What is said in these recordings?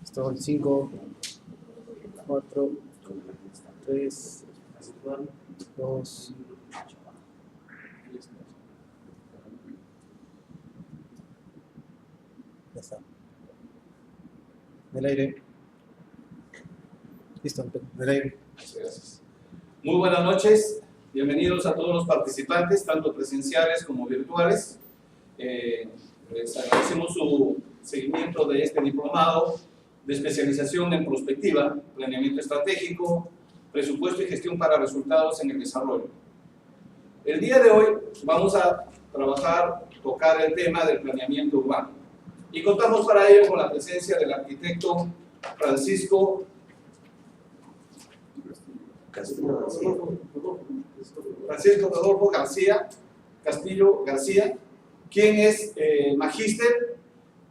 Esto, 5, 4, 3, 2. Ya está. Del aire. Listo, del aire. Muchas gracias. Muy buenas noches. Bienvenidos a todos los participantes, tanto presenciales como virtuales. Les agradecemos su seguimiento de este diplomado de especialización en prospectiva, planeamiento estratégico, presupuesto y gestión para resultados en el desarrollo. El día de hoy vamos a tocar el tema del planeamiento urbano. Y contamos para ello con la presencia del arquitecto Francisco Rodolfo Castillo García, quien es magíster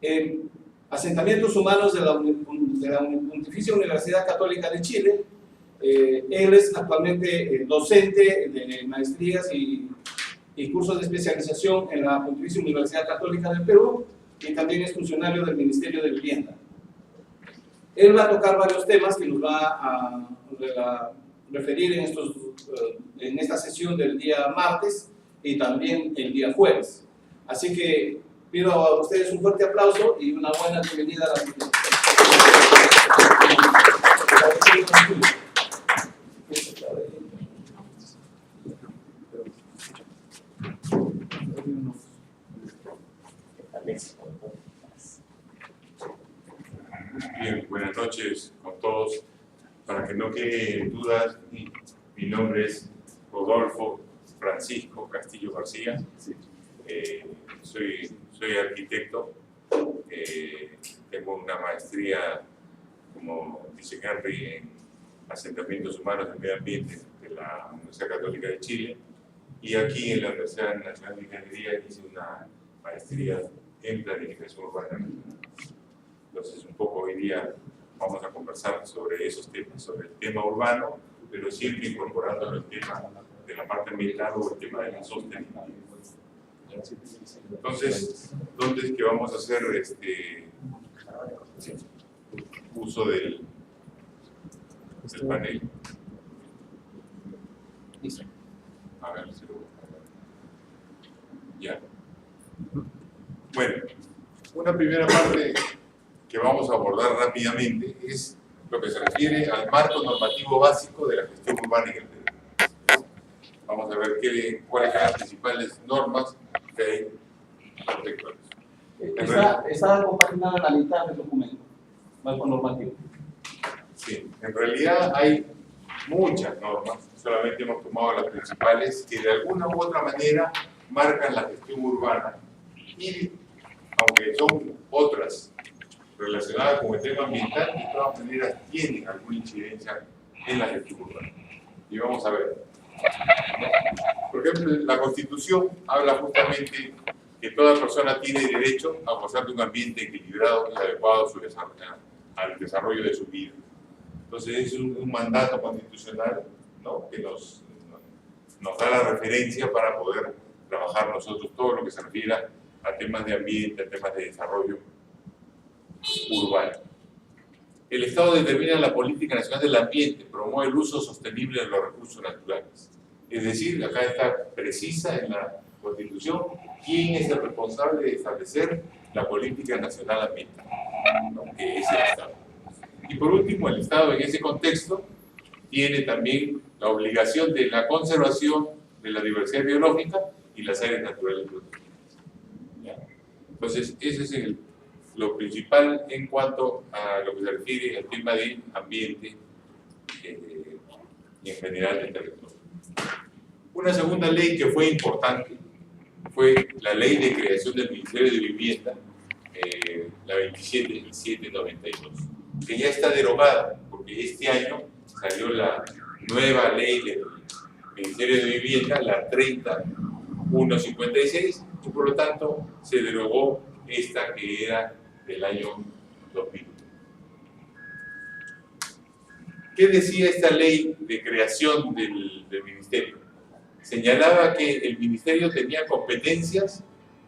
en asentamientos humanos de la Pontificia Universidad Católica de Chile. Él es actualmente docente de maestrías y cursos de especialización en la Pontificia Universidad Católica del Perú y también es funcionario del Ministerio de Vivienda. Él va a tocar varios temas que nos va a referir en esta sesión del día martes y también el día jueves. Así que pido a ustedes un fuerte aplauso y una buena bienvenida a la sesión. Bien, buenas noches con todos. Para que no queden dudas, mi nombre es Rodolfo Francisco Castillo García. Soy arquitecto. Tengo una maestría, como dice Henry, en asentamientos humanos del medio ambiente de la Universidad Católica de Chile. Y aquí en la Universidad Nacional de Ingeniería hice una maestría en planificación urbana. Entonces, un poco hoy día vamos a conversar sobre esos temas, sobre el tema urbano, pero siempre incorporando el tema de la parte ambiental o el tema de la sostenibilidad. Entonces, ¿dónde es que vamos a hacer uso del panel? Listo. A ver si lo... Ya. Bueno, una primera parte que vamos a abordar rápidamente es lo que se refiere al marco normativo básico de la gestión urbana en el Perú. Vamos a ver cuáles son las principales normas que hay respecto a eso. Está acompañada a la mitad del documento, marco normativo. Sí, en realidad hay muchas normas, solamente hemos tomado las principales que de alguna u otra manera marcan la gestión urbana y, aunque son otras relacionadas con el tema ambiental, de todas maneras tienen alguna incidencia en la gestión urbana. Y vamos a ver. Por ejemplo, la Constitución habla justamente que toda persona tiene derecho a gozar de un ambiente equilibrado y adecuado al desarrollo de su vida. Entonces es un mandato constitucional, ¿no?, que nos da la referencia para poder trabajar nosotros todo lo que se refiere a temas de ambiente, a temas de desarrollo urbano. El Estado determina la política nacional del ambiente, promueve el uso sostenible de los recursos naturales. Es decir, acá está precisa en la Constitución quién es el responsable de establecer la política nacional ambiental, ¿no?, que es el Estado. Y por último, el Estado en ese contexto tiene también la obligación de la conservación de la diversidad biológica y las áreas naturales protegidas. ¿Ya? Entonces, ese es lo principal en cuanto a lo que se refiere al tema de ambiente y en general del territorio. Una segunda ley que fue importante fue la ley de creación del Ministerio de Vivienda, la 2792, que ya está derogada porque este año salió la nueva ley del Ministerio de Vivienda, la 30156, y por lo tanto se derogó esta que era del año 2000. ¿Qué decía esta ley de creación del ministerio? Señalaba que el ministerio tenía competencias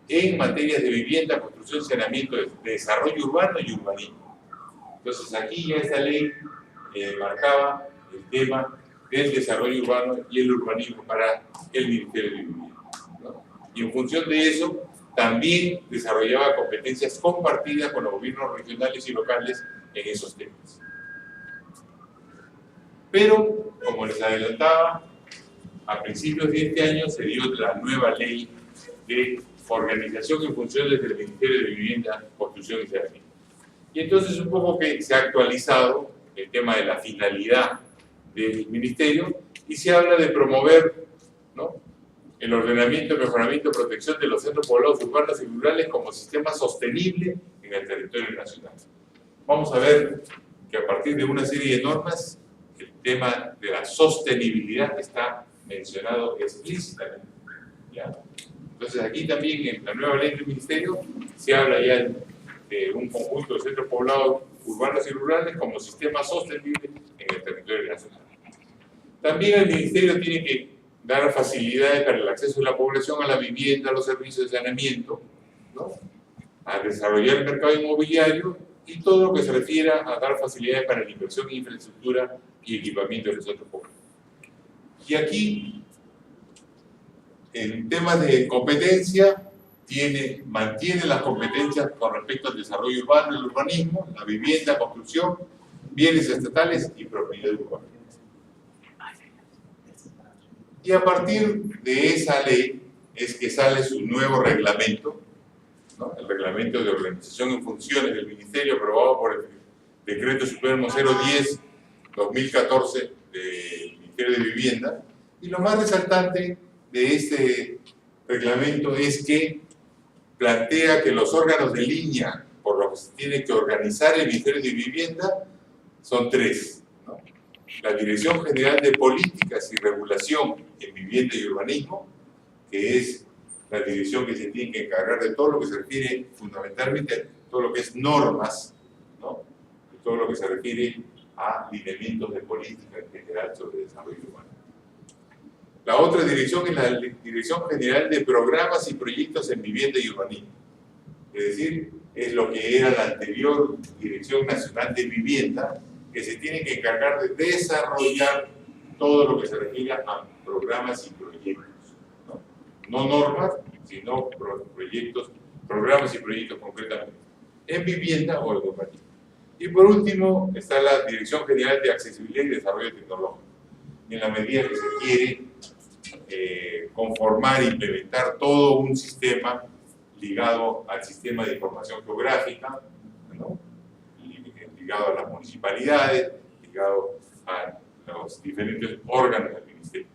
en materias de vivienda, construcción, saneamiento, de desarrollo urbano y urbanismo. Entonces aquí ya esta ley marcaba el tema del desarrollo urbano y el urbanismo para el Ministerio de Vivienda, ¿no? Y en función de eso, también desarrollaba competencias compartidas con los gobiernos regionales y locales en esos temas. Pero, como les adelantaba, a principios de este año se dio la nueva ley de organización y funciones del Ministerio de Vivienda, Construcción y Saneamiento. Y entonces un poco que se ha actualizado el tema de la finalidad del Ministerio y se habla de promover, ¿no?, el ordenamiento, mejoramiento y protección de los centros poblados urbanos y rurales como sistema sostenible en el territorio nacional. Vamos a ver que a partir de una serie de normas, el tema de la sostenibilidad está mencionado explícitamente, ¿ya? Entonces aquí también en la nueva ley del Ministerio se habla ya de un conjunto de centros poblados urbanos y rurales como sistema sostenible en el territorio nacional. También el Ministerio tiene que dar facilidades para el acceso de la población a la vivienda, a los servicios de saneamiento, ¿no?, a desarrollar el mercado inmobiliario y todo lo que se refiera a dar facilidades para la inversión en infraestructura y equipamiento de los centros poblados. Y aquí, en temas de competencia, mantiene las competencias con respecto al desarrollo urbano, el urbanismo, la vivienda, construcción, bienes estatales y propiedad urbana. Y a partir de esa ley es que sale su nuevo reglamento, ¿no?, el reglamento de organización y funciones del Ministerio aprobado por el Decreto Supremo 010-2014 del Ministerio de Vivienda. Y lo más resaltante de este reglamento es que plantea que los órganos de línea por los que se tiene que organizar el Ministerio de Vivienda son tres, ¿no? La Dirección General de Políticas y Regulación en Vivienda y Urbanismo, que es la dirección que se tiene que encargar de todo lo que se refiere fundamentalmente a todo lo que es normas, ¿no?, de todo lo que se refiere a lineamientos de política en general sobre desarrollo urbano. La otra dirección es la Dirección General de Programas y Proyectos en Vivienda y Urbanismo. Es decir, es lo que era la anterior Dirección Nacional de Vivienda, que se tiene que encargar de desarrollar todo lo que se refiere a programas y proyectos, ¿no? No normas, sino proyectos, programas y proyectos concretamente, en vivienda o en urbanismo. Y por último está la Dirección General de Accesibilidad y Desarrollo Tecnológico, en la medida que se quiere conformar e implementar todo un sistema ligado al sistema de información geográfica, ¿no?, ligado a las municipalidades, ligado a los diferentes órganos del Ministerio.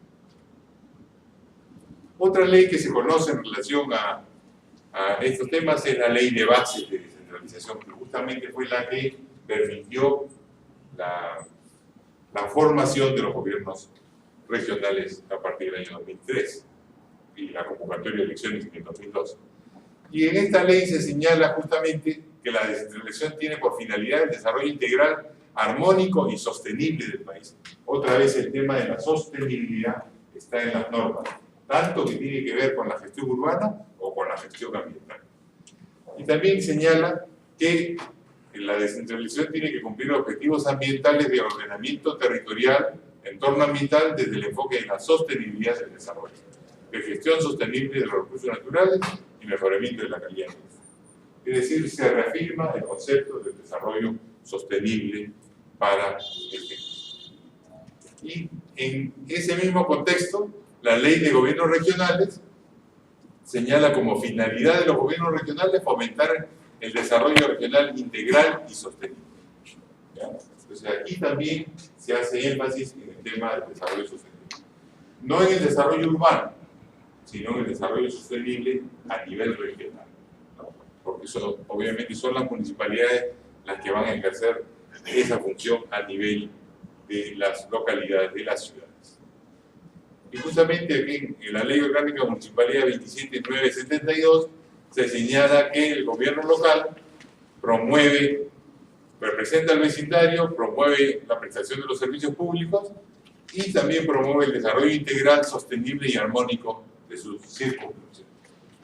Otra ley que se conoce en relación a estos temas es la Ley de Bases de Descentralización, que justamente fue la que permitió la formación de los gobiernos regionales a partir del año 2003 y la convocatoria de elecciones en el 2012. Y en esta ley se señala justamente que la descentralización tiene por finalidad el desarrollo integral, armónico y sostenible del país. Otra vez el tema de la sostenibilidad está en las normas, tanto que tiene que ver con la gestión urbana o con la gestión ambiental. Y también señala que la descentralización tiene que cumplir objetivos ambientales de ordenamiento territorial, entorno ambiental, desde el enfoque de la sostenibilidad del desarrollo, de gestión sostenible de los recursos naturales y mejoramiento de la calidad de vida. Es decir, se reafirma el concepto del desarrollo sostenible para el país. Y en ese mismo contexto, la Ley de Gobiernos Regionales señala como finalidad de los gobiernos regionales fomentar el desarrollo regional integral y sostenible. ¿Ya? Entonces aquí también se hace énfasis en el tema del desarrollo sostenible. No en el desarrollo urbano, sino en el desarrollo sostenible a nivel regional, ¿no? Porque obviamente son las municipalidades las que van a ejercer esa función a nivel de las localidades, de las ciudades. Y justamente aquí en la Ley Orgánica de Municipalidad 27972 se señala que el gobierno local representa al vecindario, promueve la prestación de los servicios públicos y también promueve el desarrollo integral, sostenible y armónico de sus circunstancias,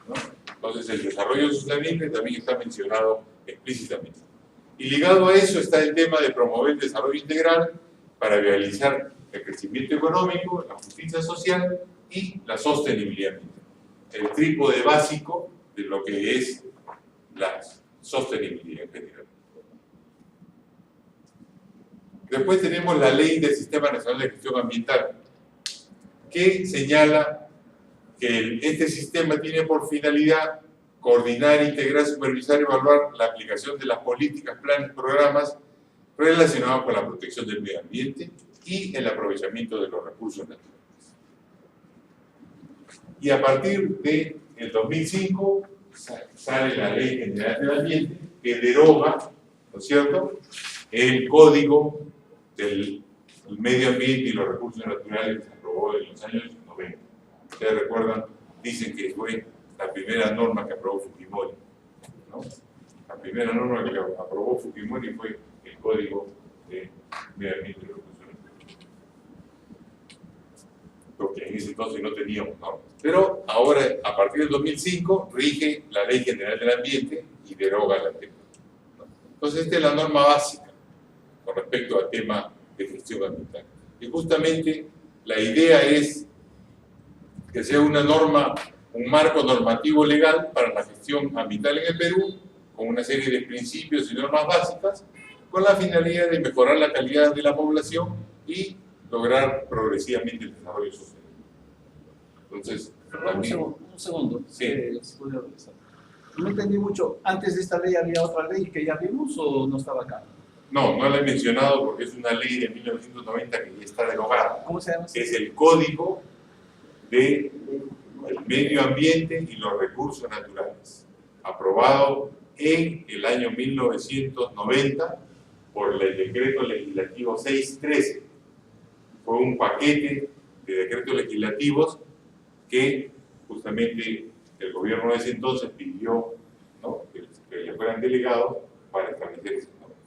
¿no?, Entonces el desarrollo sostenible también está mencionado explícitamente. Y ligado a eso está el tema de promover el desarrollo integral para realizar el crecimiento económico, la justicia social y la sostenibilidad. El trípode básico de lo que es la sostenibilidad en general. Después tenemos la Ley del Sistema Nacional de Gestión Ambiental, que señala que este sistema tiene por finalidad coordinar, integrar, supervisar y evaluar la aplicación de las políticas, planes, programas relacionados con la protección del medio ambiente y el aprovechamiento de los recursos naturales. Y a partir del 2005 sale la Ley General del Ambiente, que deroga, ¿no es cierto?, el Código del Medio Ambiente y los Recursos Naturales que se aprobó en los años 90. Ustedes recuerdan, dicen que fue la primera norma que aprobó Fujimori, ¿no? La primera norma que aprobó Fujimori fue el Código de Medio Ambiente y Recursos Naturales. Porque en ese entonces no teníamos normas. Pero ahora, a partir del 2005, rige la Ley General del Ambiente y deroga la anterior. Entonces, esta es la norma básica con respecto al tema de gestión ambiental. Y justamente la idea es que sea una norma, un marco normativo legal para la gestión ambiental en el Perú, con una serie de principios y normas básicas, con la finalidad de mejorar la calidad de la población y lograr progresivamente el desarrollo social. Entonces, también, Un segundo. Sí. Si puede regresar. No entendí mucho. ¿Antes de esta ley había otra ley que ya vimos o no estaba acá? no la he mencionado porque es una ley de 1990 que ya está derogada. ¿Cómo se llama? Es el Código del Medio Ambiente y los Recursos Naturales, aprobado en el año 1990 por el Decreto Legislativo 613. Fue un paquete de decretos legislativos que justamente el gobierno de ese entonces pidió, ¿no?, que le fueran delegados para establecer ese normas.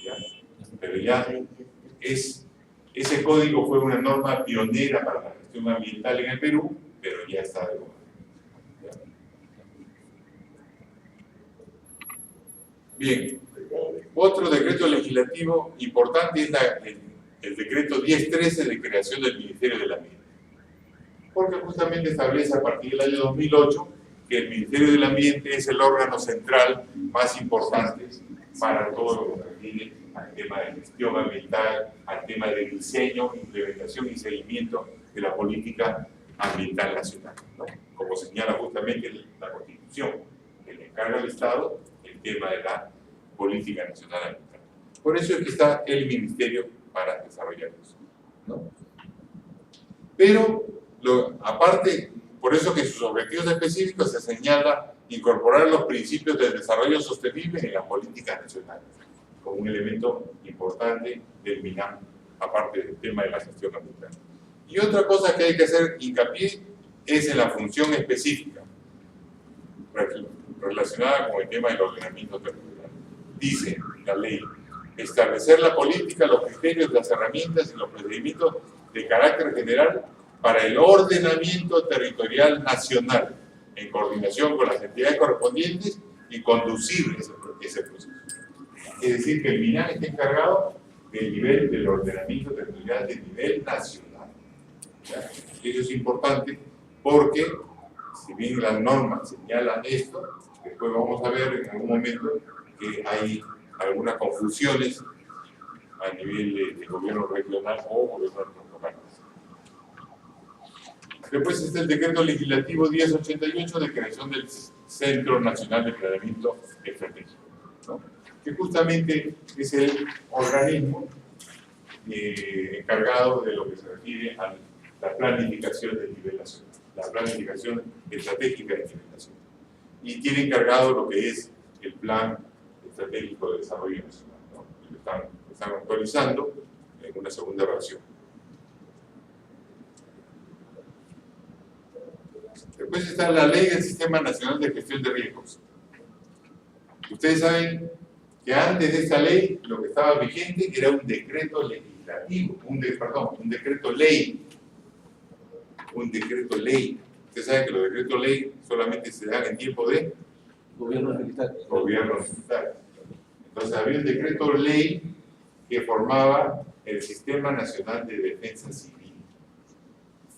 ¿Ya? Pero ya ese código fue una norma pionera para la gestión ambiental en el Perú, pero ya está derogado. Bien, otro decreto legislativo importante es el decreto 1013 de creación del Ministerio del Ambiente, porque justamente establece a partir del año 2008 que el Ministerio del Ambiente es el órgano central más importante para todo lo que se refiere al tema de gestión ambiental, al tema de diseño, implementación y seguimiento de la política ambiental nacional, ¿no? Como señala justamente la Constitución, que le encarga al Estado el tema de la política nacional ambiental. Por eso es que está el Ministerio para desarrollar eso, ¿no? Pero, aparte, por eso que en sus objetivos específicos se señala incorporar los principios del desarrollo sostenible en las políticas nacionales, como un elemento importante del MINAM, aparte del tema de la gestión ambiental. Y otra cosa que hay que hacer hincapié es en la función específica relacionada con el tema del ordenamiento territorial. Dice la ley, establecer la política, los criterios, las herramientas y los procedimientos de carácter general para el ordenamiento territorial nacional, en coordinación con las entidades correspondientes y conducir ese proceso. Es decir, que el MINAM está encargado del nivel del ordenamiento territorial de nivel nacional. ¿Ya? Eso es importante porque, si bien las normas señalan esto, después vamos a ver en algún momento que hay algunas confusiones a nivel de gobierno regional o gobierno local. Después está el decreto legislativo 1088 de creación del Centro Nacional de Planeamiento Estratégico, ¿no?, que justamente es el organismo encargado de lo que se refiere a la planificación de nivel nacional, la planificación estratégica de nivel nacional. Y tiene encargado lo que es el Plan Estratégico de Desarrollo Nacional, ¿no? Lo están actualizando en una segunda versión. Después está la Ley del Sistema Nacional de Gestión de Riesgos. Ustedes saben que antes de esta ley lo que estaba vigente era un decreto legislativo, un decreto ley, Usted sabe que los decretos ley solamente se dan en tiempo de Gobierno militar. gobierno militar. Entonces había un decreto ley que formaba el Sistema Nacional de Defensa Civil.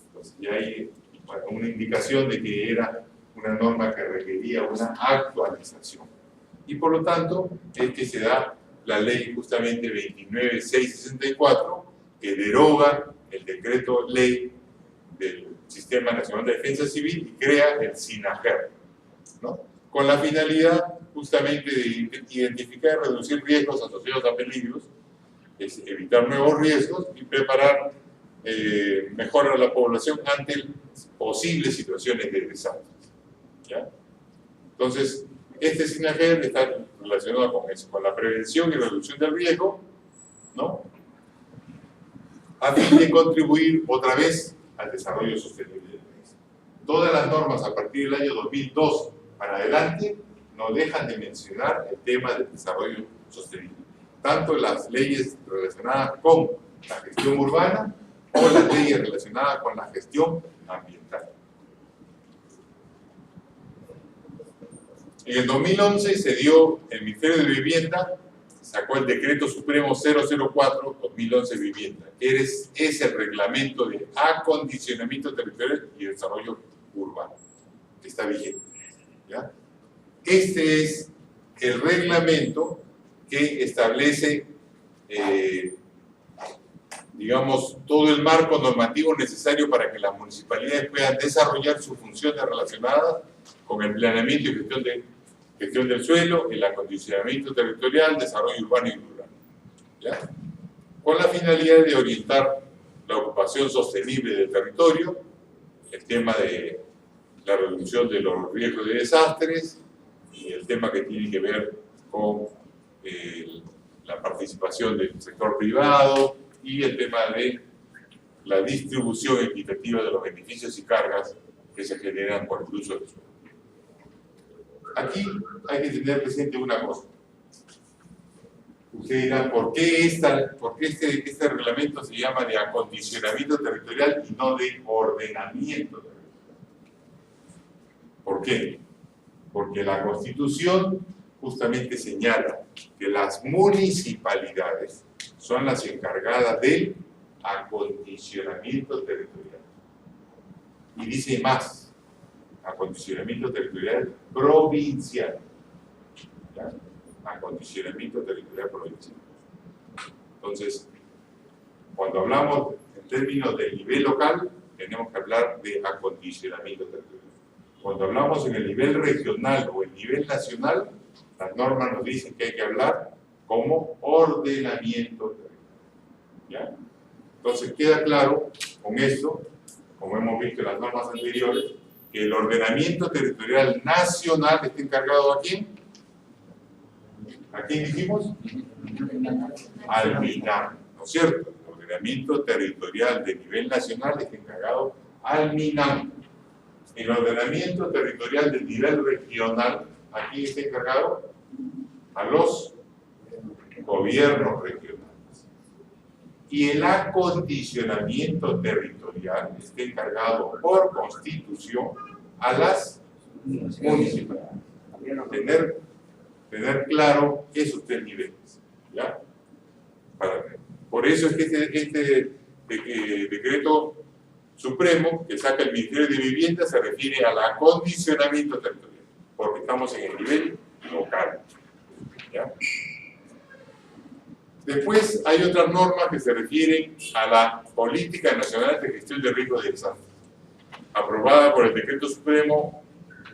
Entonces ya hay una indicación de que era una norma que requería una actualización. Y por lo tanto es que se da la ley justamente 29.664, que deroga el decreto ley del Sistema Nacional de Defensa Civil y crea el SINAGER, ¿no? Con la finalidad justamente de identificar y reducir riesgos asociados a peligros, es evitar nuevos riesgos y preparar mejor a la población ante posibles situaciones de desastres, ¿ya? Entonces, este SINAGER está relacionado con eso, con la prevención y reducción del riesgo, ¿no? A fin de contribuir otra vez al desarrollo sostenible del país. Todas las normas a partir del año 2002 para adelante no dejan de mencionar el tema del desarrollo sostenible. Tanto las leyes relacionadas con la gestión urbana o las leyes relacionadas con la gestión ambiental. En el 2011 se dio, el Ministerio de Vivienda sacó el Decreto Supremo 004-2011 Vivienda, que es el reglamento de acondicionamiento territorial y desarrollo urbano, que está vigente, ¿ya? Este es el reglamento que establece, digamos, todo el marco normativo necesario para que las municipalidades puedan desarrollar sus funciones relacionadas con el planeamiento y gestión del suelo, el acondicionamiento territorial, desarrollo urbano y rural, ¿ya? Con la finalidad de orientar la ocupación sostenible del territorio, el tema de la reducción de los riesgos de desastres y el tema que tiene que ver con la participación del sector privado y el tema de la distribución equitativa de los beneficios y cargas que se generan por el uso del suelo. Aquí hay que tener presente una cosa. Ustedes dirán, ¿por qué este reglamento se llama de acondicionamiento territorial y no de ordenamiento territorial? ¿Por qué? Porque la Constitución justamente señala que las municipalidades son las encargadas del acondicionamiento territorial. Y dice más, acondicionamiento territorial provincial. ¿Ya? Acondicionamiento territorial provincial. Entonces, cuando hablamos en términos del nivel local, tenemos que hablar de acondicionamiento territorial. Cuando hablamos en el nivel regional o el nivel nacional, las normas nos dicen que hay que hablar como ordenamiento territorial. ¿Ya? Entonces queda claro con esto, como hemos visto en las normas anteriores, que el ordenamiento territorial nacional está encargado ¿a quién? ¿A quién dijimos? Al MINAM, ¿no es cierto? El ordenamiento territorial de nivel nacional está encargado al MINAM. El ordenamiento territorial de nivel regional, ¿a quién está encargado? A los gobiernos regionales. Y el acondicionamiento territorial está encargado por Constitución a las municipalidades. Tener claro esos tres niveles, ¿ya? Por eso es que este decreto supremo que saca el Ministerio de Vivienda se refiere al acondicionamiento territorial, porque estamos en el nivel local, ¿ya? Después hay otras normas que se refieren a la Política Nacional de Gestión de Riesgos de Desastres, aprobada por el Decreto Supremo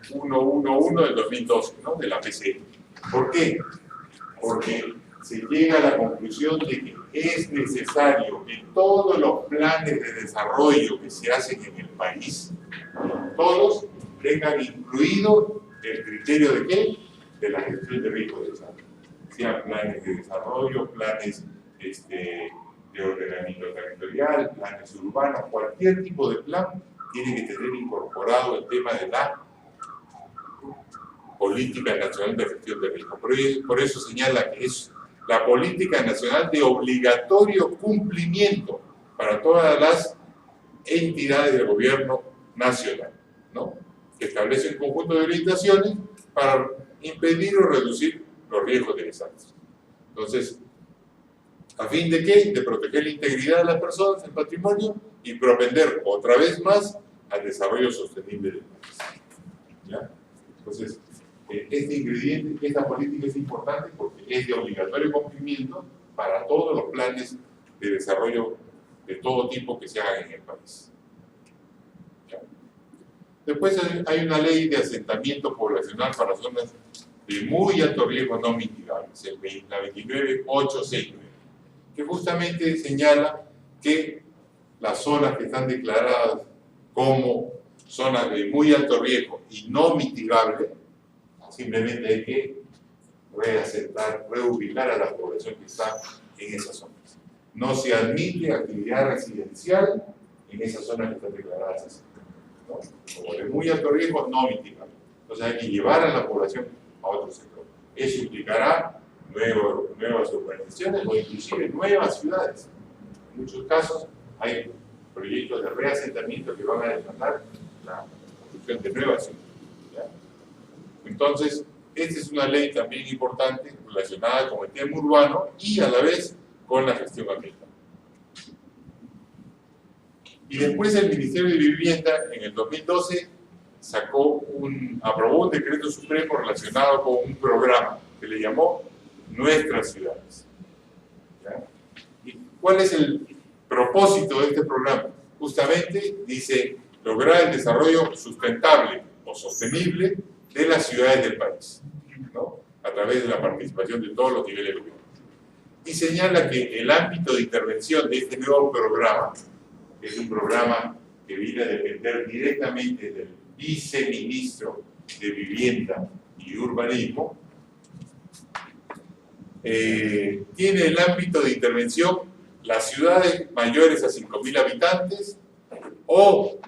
111 del 2012, ¿no? De la PCE. ¿Por qué? Porque se llega a la conclusión de que es necesario que todos los planes de desarrollo que se hacen en el país, todos tengan incluido el criterio de ¿qué? De la gestión de riesgos de desastres. Sean planes de desarrollo, planes de ordenamiento territorial, planes urbanos, cualquier tipo de plan tiene que tener incorporado el tema de la Política Nacional de Gestión de Riesgo. Por eso señala que es la Política Nacional de obligatorio cumplimiento para todas las entidades del gobierno nacional. ¿no? Que establece un conjunto de orientaciones para impedir o reducir los riesgos de desastres. Entonces, ¿a fin de qué? De proteger la integridad de las personas, el patrimonio, y propender otra vez más al desarrollo sostenible del país. ¿Ya? Entonces, este ingrediente, esta política es importante porque es de obligatorio cumplimiento para todos los planes de desarrollo de todo tipo que se hagan en el país. ¿Ya? Después hay una ley de asentamiento poblacional para zonas de muy alto riesgo no mitigables, la 29869, que justamente señala que las zonas que están declaradas como zonas de muy alto riesgo y no mitigable, simplemente hay que reasentar, reubicar a la población que está en esas zonas. No se admite actividad residencial en esas zonas que están declaradas así, ¿no? Como de muy alto riesgo, no mitigable. Entonces hay que llevar a la población a otro sector. Eso implicará nuevas urbanizaciones o inclusive nuevas ciudades. En muchos casos hay proyectos de reasentamiento que van a demandar la construcción de nuevas ciudades. ¿Ya? Entonces, esta es una ley también importante relacionada con el tema urbano y a la vez con la gestión ambiental. Y después el Ministerio de Vivienda en el 2012 aprobó un decreto supremo relacionado con un programa que le llamó Nuestras Ciudades. ¿Ya? ¿Y cuál es el propósito de este programa? Justamente dice lograr el desarrollo sustentable o sostenible de las ciudades del país, ¿no? A través de la participación de todos los niveles de gobierno. Y señala que el ámbito de intervención de este nuevo programa, que es un programa que viene a depender directamente del viceministro de Vivienda y Urbanismo, tiene el ámbito de intervención las ciudades mayores a 5.000 habitantes o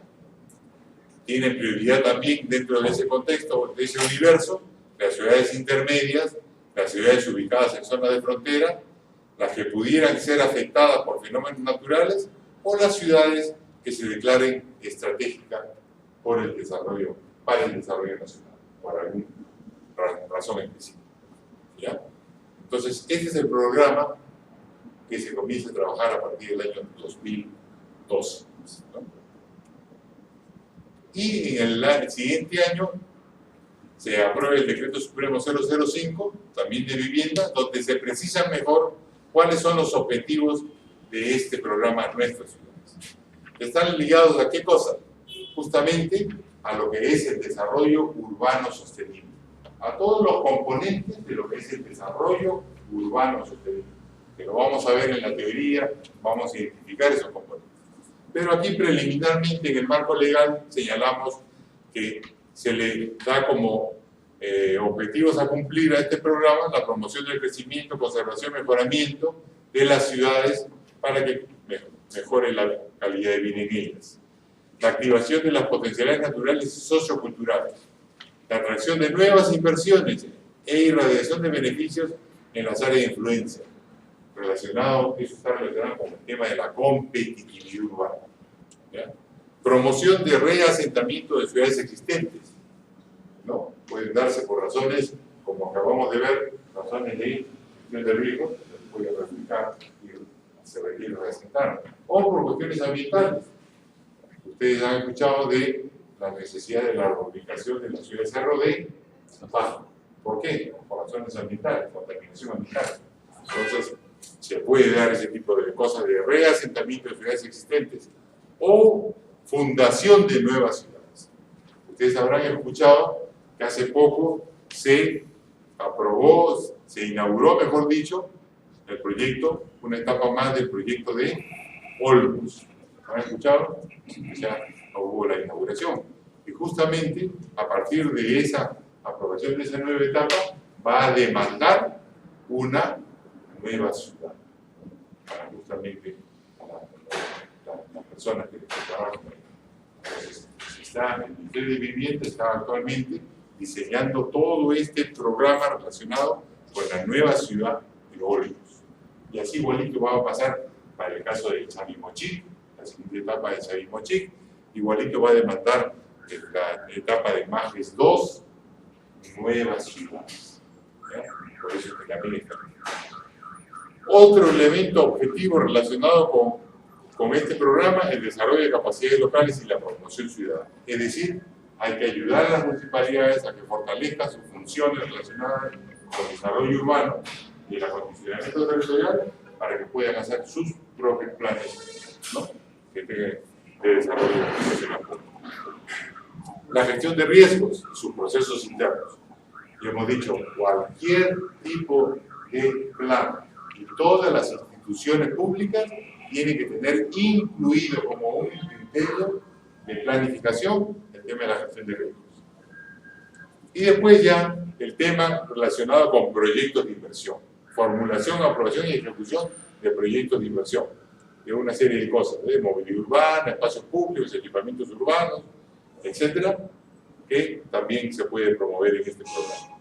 tienen prioridad también dentro de ese contexto, de ese universo, las ciudades intermedias, las ciudades ubicadas en zonas de frontera, las que pudieran ser afectadas por fenómenos naturales o las ciudades que se declaren estratégicas para el desarrollo nacional, por alguna razón específica. ¿Ya? Entonces, este es el programa que se comienza a trabajar a partir del año 2012. ¿No? Y en el siguiente año se aprueba el Decreto Supremo 005, también de vivienda, donde se precisan mejor cuáles son los objetivos de este programa Nuestras Ciudades. ¿Están ligados a qué cosa? Justamente a lo que es el desarrollo urbano sostenible, a todos los componentes de lo que es el desarrollo urbano sostenible, que lo vamos a ver en la teoría, vamos a identificar esos componentes. Pero aquí preliminarmente en el marco legal señalamos que se le da como objetivos a cumplir a este programa la promoción del crecimiento, conservación y mejoramiento de las ciudades para que mejore la calidad de vida en ellas. La activación de las potencialidades naturales y socioculturales. La atracción de nuevas inversiones e irradiación de beneficios en las áreas de influencia. Eso está relacionado con el tema de la competitividad urbana. ¿Ya? Promoción de reasentamiento de ciudades existentes, ¿no? Pueden darse por razones, como acabamos de ver, razones de gestión de riesgo, que se puede replicar y se requiere reasentar, o por cuestiones ambientales. Ustedes han escuchado de la necesidad de la reubicación de la ciudad de Cerro de Pasto. ¿Por qué? Por razones ambientales, contaminación ambiental. Entonces, se puede dar ese tipo de cosas de reasentamiento de ciudades existentes o fundación de nuevas ciudades. Ustedes habrán escuchado que hace poco se aprobó, se inauguró, mejor dicho, el proyecto, una etapa más del proyecto de Olmos. ¿Han escuchado? Ya no hubo la inauguración. Y justamente a partir de esa aprobación de esa nueva etapa va a demandar una nueva ciudad para justamente las personas que trabajan ahí. Entonces, el Ministerio de Vivienda está actualmente diseñando todo este programa relacionado con la nueva ciudad de Olmos. Y así igualito va a pasar para el caso de Chavimochic, la siguiente etapa de Chavimochic, igualito va a demandar la etapa de MAGES 2, nuevas ciudades. ¿Ya? Por eso es que también está. Otro elemento objetivo relacionado con este programa es el desarrollo de capacidades locales y la promoción ciudadana. Es decir, hay que ayudar a las municipalidades a que fortalezcan sus funciones relacionadas con el desarrollo urbano y el acondicionamiento territorial para que puedan hacer sus propios planes, ¿no?, de desarrollo nacional. La gestión de riesgos y sus procesos internos. Y hemos dicho, cualquier tipo de plan y todas las instituciones públicas tienen que tener incluido como un criterio de planificación el tema de la gestión de riesgos. Y después ya el tema relacionado con proyectos de inversión, formulación, aprobación y ejecución de proyectos de inversión, de una serie de cosas, de movilidad urbana, espacios públicos, equipamientos urbanos, etcétera, que también se puede promover en este programa.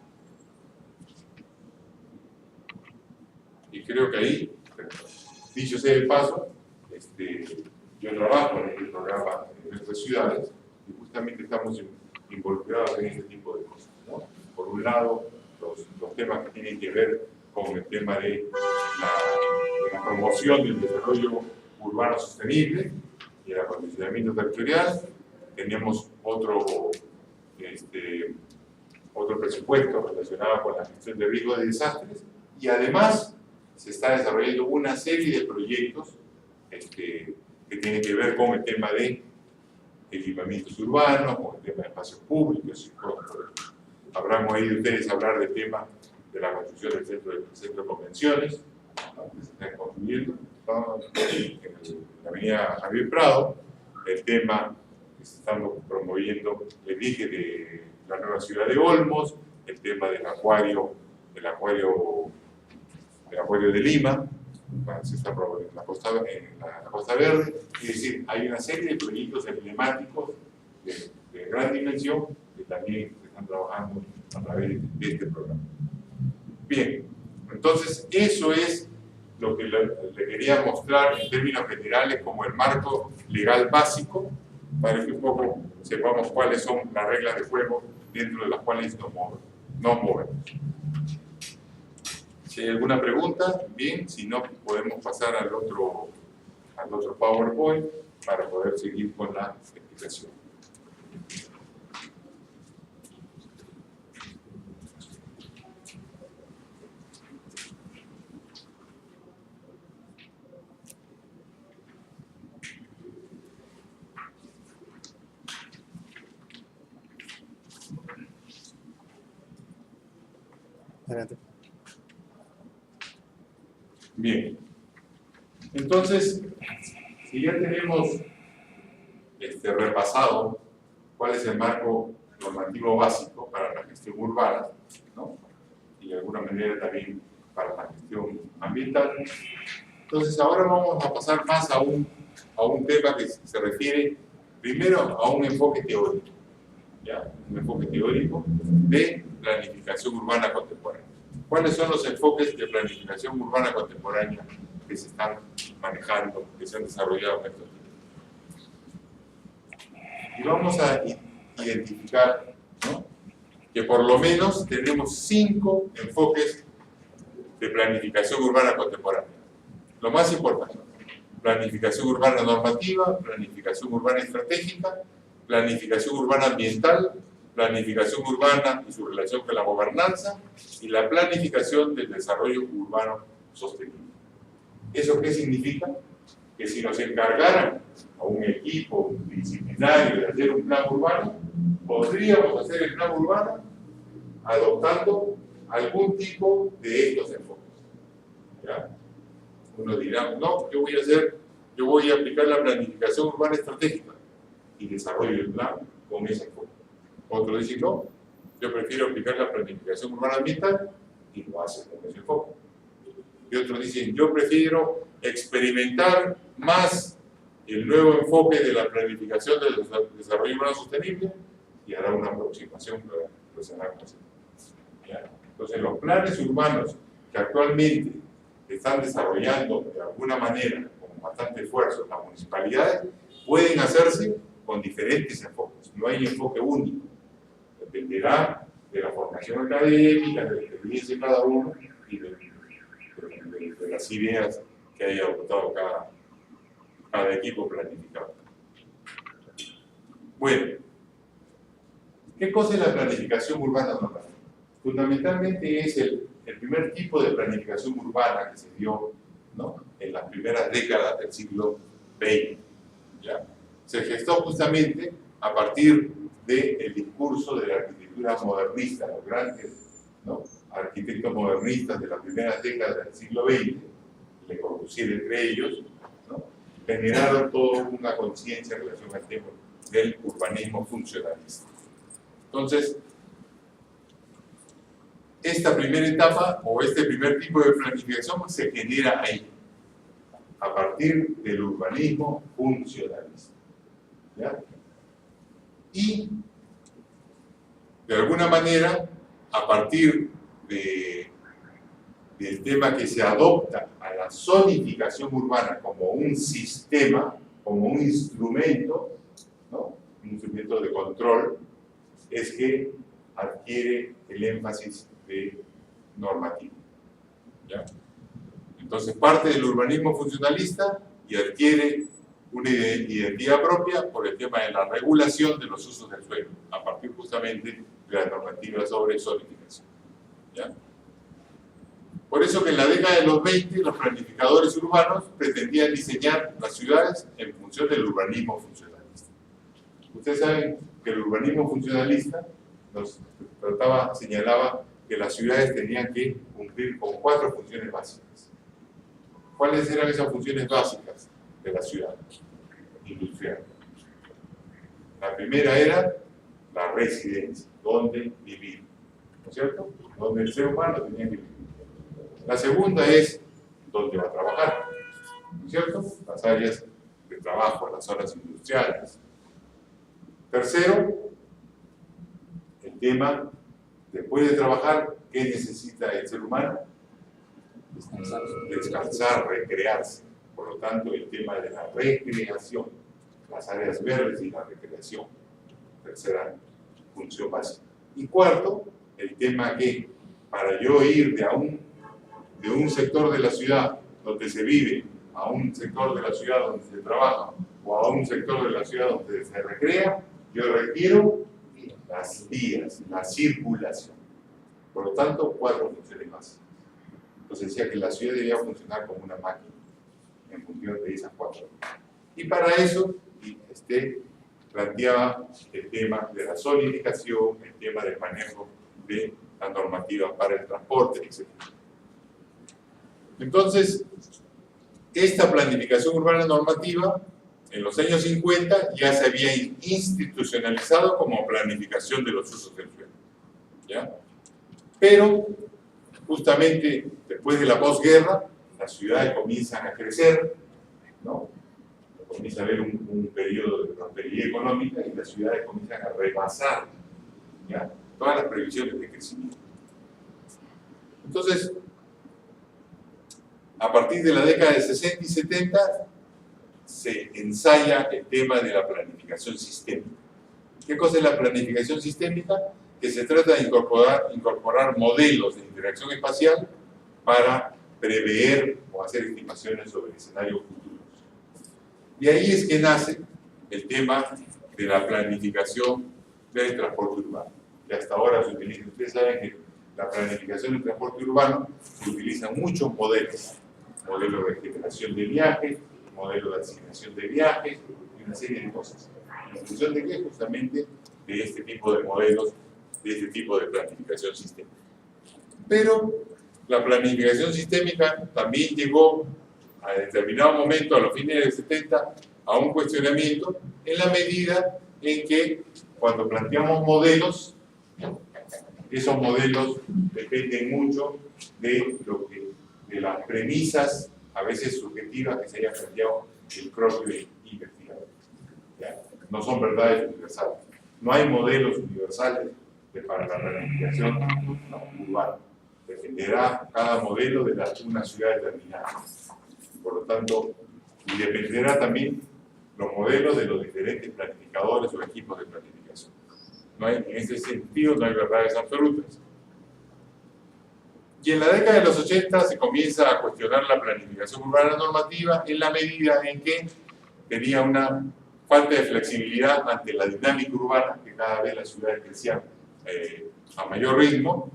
Y creo que ahí, dicho sea de paso, yo trabajo en este programa en nuestras ciudades y justamente estamos involucrados en este tipo de cosas, ¿no? Por un lado, los temas que tienen que ver con el tema de la promoción del desarrollo urbano sostenible y el acondicionamiento territorial. Tenemos otro presupuesto relacionado con la gestión de riesgos de desastres y además se está desarrollando una serie de proyectos que tienen que ver con el tema de equipamientos urbanos, con el tema de espacios públicos y cosas por eso. Habrán oído ustedes hablar del tema de la construcción del centro de convenciones, ¿no?, que se está construyendo, ¿no?, en la avenida Javier Prado, el tema que se está promoviendo, les dije, de la nueva ciudad de Olmos, el tema del acuario de Lima, se está promoviendo en la Costa Verde, es decir, hay una serie de proyectos emblemáticos de gran dimensión que también se están trabajando a través de este programa. Bien, entonces eso es lo que le quería mostrar en términos generales como el marco legal básico, para que un poco sepamos cuáles son las reglas de juego dentro de las cuales nos movemos. Si hay alguna pregunta, bien, si no, podemos pasar al otro PowerPoint para poder seguir con la explicación. Adelante. Bien, entonces, si ya tenemos repasado cuál es el marco normativo básico para la gestión urbana, ¿no?, y de alguna manera también para la gestión ambiental, entonces ahora vamos a pasar más a un tema que se refiere primero a un enfoque teórico, ¿ya? Un enfoque teórico de planificación urbana contemporánea. ¿Cuáles son los enfoques de planificación urbana contemporánea que se están manejando, que se han desarrollado en estos tiempos? Y vamos a identificar, ¿no?, que por lo menos tenemos 5 enfoques de planificación urbana contemporánea. Lo más importante: planificación urbana normativa, planificación urbana estratégica, planificación urbana ambiental, planificación urbana y su relación con la gobernanza, y la planificación del desarrollo urbano sostenible. ¿Eso qué significa? Que si nos encargaran a un equipo disciplinario de hacer un plan urbano, podríamos hacer el plan urbano adoptando algún tipo de estos enfoques, ¿ya? Uno dirá, no, yo voy a aplicar la planificación urbana estratégica y desarrollo el plan con ese enfoque. Otro dice, no, yo prefiero aplicar la planificación urbana ambiental y lo hace con ese enfoque. Y otros dicen, yo prefiero experimentar más el nuevo enfoque de la planificación del desarrollo urbano sostenible y hará una aproximación relacionada con eso. Entonces, los planes urbanos que actualmente están desarrollando de alguna manera, con bastante esfuerzo, las municipalidades, pueden hacerse con diferentes enfoques. no hay enfoque único. Dependerá de la formación académica, de la experiencia de cada uno y de las ideas que haya adoptado cada equipo planificado. Bueno, ¿qué cosa es la planificación urbana normal? Fundamentalmente es el primer tipo de planificación urbana que se dio, ¿no?, en las primeras décadas del siglo XX. ¿Ya? Se gestó justamente a partir del discurso de la arquitectura modernista, los grandes, ¿no?, arquitectos modernistas de las primeras décadas del siglo XX, Le Corbusier entre ellos, ¿no?, generaron toda una conciencia en relación al tema del urbanismo funcionalista. Entonces, esta primera etapa o este primer tipo de planificación se genera ahí, a partir del urbanismo funcionalista. ¿Ya? Y, de alguna manera, a partir del tema que se adopta a la zonificación urbana como un sistema, como un instrumento, ¿no?, un instrumento de control, es que adquiere el énfasis de normativo. ¿Ya? Entonces parte del urbanismo funcionalista y adquiere una identidad propia por el tema de la regulación de los usos del suelo, a partir justamente de la normativa sobre zonificación. ¿Ya? Por eso que en la década de los 20 los planificadores urbanos pretendían diseñar las ciudades en función del urbanismo funcionalista. Ustedes saben que el urbanismo funcionalista nos señalaba que las ciudades tenían que cumplir con 4 funciones básicas. ¿Cuáles eran esas funciones básicas de la ciudad industrial? La primera era la residencia, donde vivir, ¿no es cierto? Donde el ser humano tenía que vivir. La segunda es dónde va a trabajar, ¿no es cierto? Las áreas de trabajo, las zonas industriales. Tercero, el tema, después de trabajar, ¿qué necesita el ser humano? Descansar, recrearse. Por lo tanto, el tema de la recreación, las áreas verdes y la recreación, tercera función básica. Y cuarto, el tema que para yo ir de un sector de la ciudad donde se vive a un sector de la ciudad donde se trabaja o a un sector de la ciudad donde se recrea, yo requiero las vías, la circulación. Por lo tanto, 4 funciones básicas. Entonces decía que la ciudad debía funcionar como una máquina en función de esas 4. Y para eso planteaba el tema de la zonificación, el tema del manejo de la normativa para el transporte, etc. Entonces, esta planificación urbana normativa en los años 50 ya se había institucionalizado como planificación de los usos del suelo. ¿Ya? Pero, justamente después de la posguerra, las ciudades comienzan a crecer, ¿no? Comienza a haber un periodo de prosperidad económica y las ciudades comienzan a rebasar, ¿ya?, todas las previsiones de crecimiento. Entonces, a partir de la década de 60 y 70, se ensaya el tema de la planificación sistémica. ¿Qué cosa es la planificación sistémica? Que se trata de incorporar modelos de interacción espacial para prever o hacer estimaciones sobre escenarios futuros. Y ahí es que nace el tema de la planificación del transporte urbano, que hasta ahora se utiliza. Ustedes saben que la planificación del transporte urbano se utilizan muchos modelos de generación de viajes, modelos de asignación de viajes y una serie de cosas. ¿En función de qué? Justamente de este tipo de modelos, de este tipo de planificación sistémica. Pero la planificación sistémica también llegó a determinado momento, a los fines del 70, a un cuestionamiento en la medida en que cuando planteamos modelos, esos modelos dependen mucho de las premisas, a veces subjetivas, que se hayan planteado el propio investigador. ¿Ya? No son verdades universales. No hay modelos universales para la planificación urbana. Dependerá cada modelo de una ciudad determinada. Por lo tanto, y dependerá también los modelos de los diferentes planificadores o equipos de planificación. En ese sentido no hay verdades absolutas. Y en la década de los 80 se comienza a cuestionar la planificación urbana normativa en la medida en que tenía una falta de flexibilidad ante la dinámica urbana, que cada vez las ciudades crecían a mayor ritmo,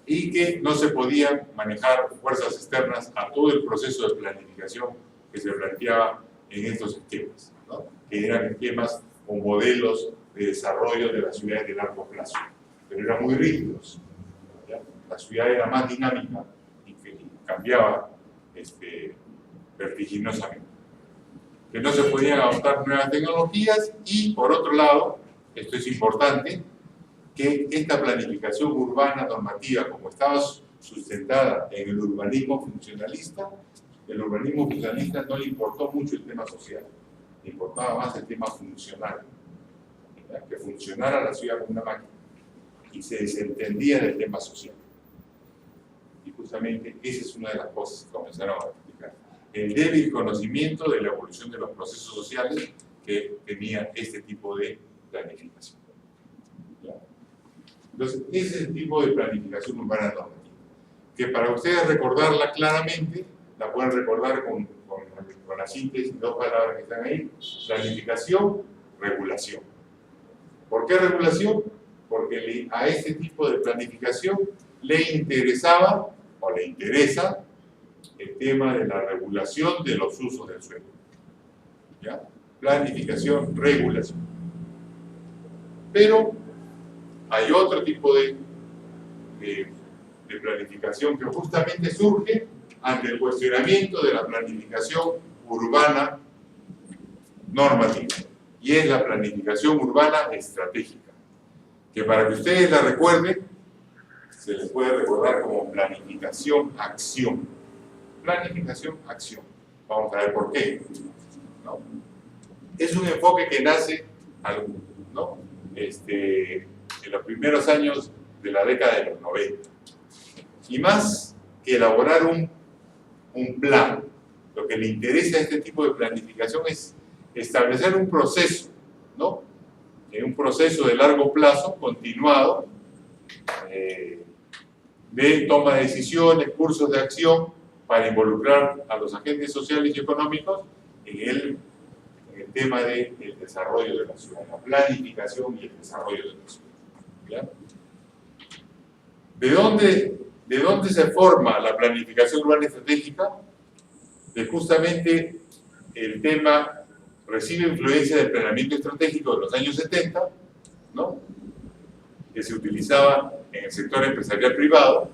y que no se podían manejar fuerzas externas a todo el proceso de planificación que se planteaba en estos esquemas, ¿no? Que eran esquemas o modelos de desarrollo de las ciudades de largo plazo, pero eran muy rígidos. ¿Ya? La ciudad era más dinámica y que cambiaba vertiginosamente. Que no se podían adoptar nuevas tecnologías y, por otro lado, esto es importante, que esta planificación urbana normativa, como estaba sustentada en el urbanismo funcionalista no le importó mucho el tema social, le importaba más el tema funcional, ¿verdad? Que funcionara la ciudad como una máquina y se desentendía del tema social. Y justamente esa es una de las cosas que comenzaron a explicar. El débil conocimiento de la evolución de los procesos sociales que tenía este tipo de planificación. ¿Ya? Entonces, ese es el tipo de planificación urbana normativa, que para ustedes recordarla claramente, la pueden recordar con la síntesis, dos palabras que están ahí: planificación, regulación. ¿Por qué regulación? Porque a este tipo de planificación le interesaba o le interesa el tema de la regulación de los usos del suelo. ¿Ya? Planificación, regulación. Pero hay otro tipo de planificación que justamente surge ante el cuestionamiento de la planificación urbana normativa, y es la planificación urbana estratégica, que para que ustedes la recuerden, se les puede recordar como planificación-acción. Planificación-acción. Vamos a ver por qué, ¿no? Es un enfoque que nace, ¿no? En los primeros años de la década de los 90. Y más que elaborar un plan, lo que le interesa a este tipo de planificación es establecer un proceso, ¿no? Un proceso de largo plazo, continuado, de toma de decisiones, cursos de acción, para involucrar a los agentes sociales y económicos en el tema del desarrollo de la ciudad, la planificación y el desarrollo de la ciudad. ¿Ya? ¿De dónde se forma la planificación urbana estratégica? De justamente el tema recibe influencia del planeamiento estratégico de los años 70, ¿no? Que se utilizaba en el sector empresarial privado,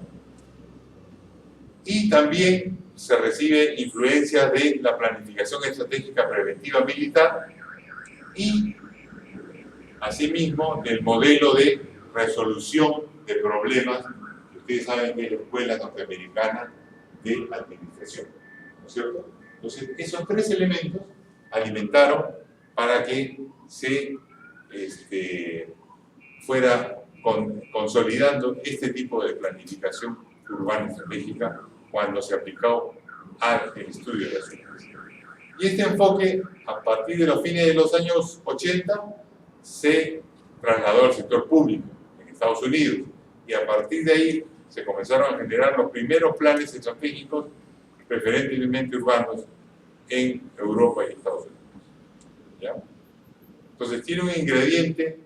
y también se recibe influencia de la planificación estratégica preventiva militar y asimismo del modelo de resolución de problemas que ustedes saben que es la Escuela Norteamericana de Administración, ¿no es cierto? Entonces, esos tres elementos alimentaron para que se fuera consolidando este tipo de planificación urbana estratégica cuando se aplicó al estudio de las ciudades. Y este enfoque, a partir de los fines de los años 80, se trasladó al sector público en Estados Unidos, y a partir de ahí se comenzaron a generar los primeros planes estratégicos preferentemente urbanos en Europa y Estados Unidos. ¿Ya? Entonces tiene un ingrediente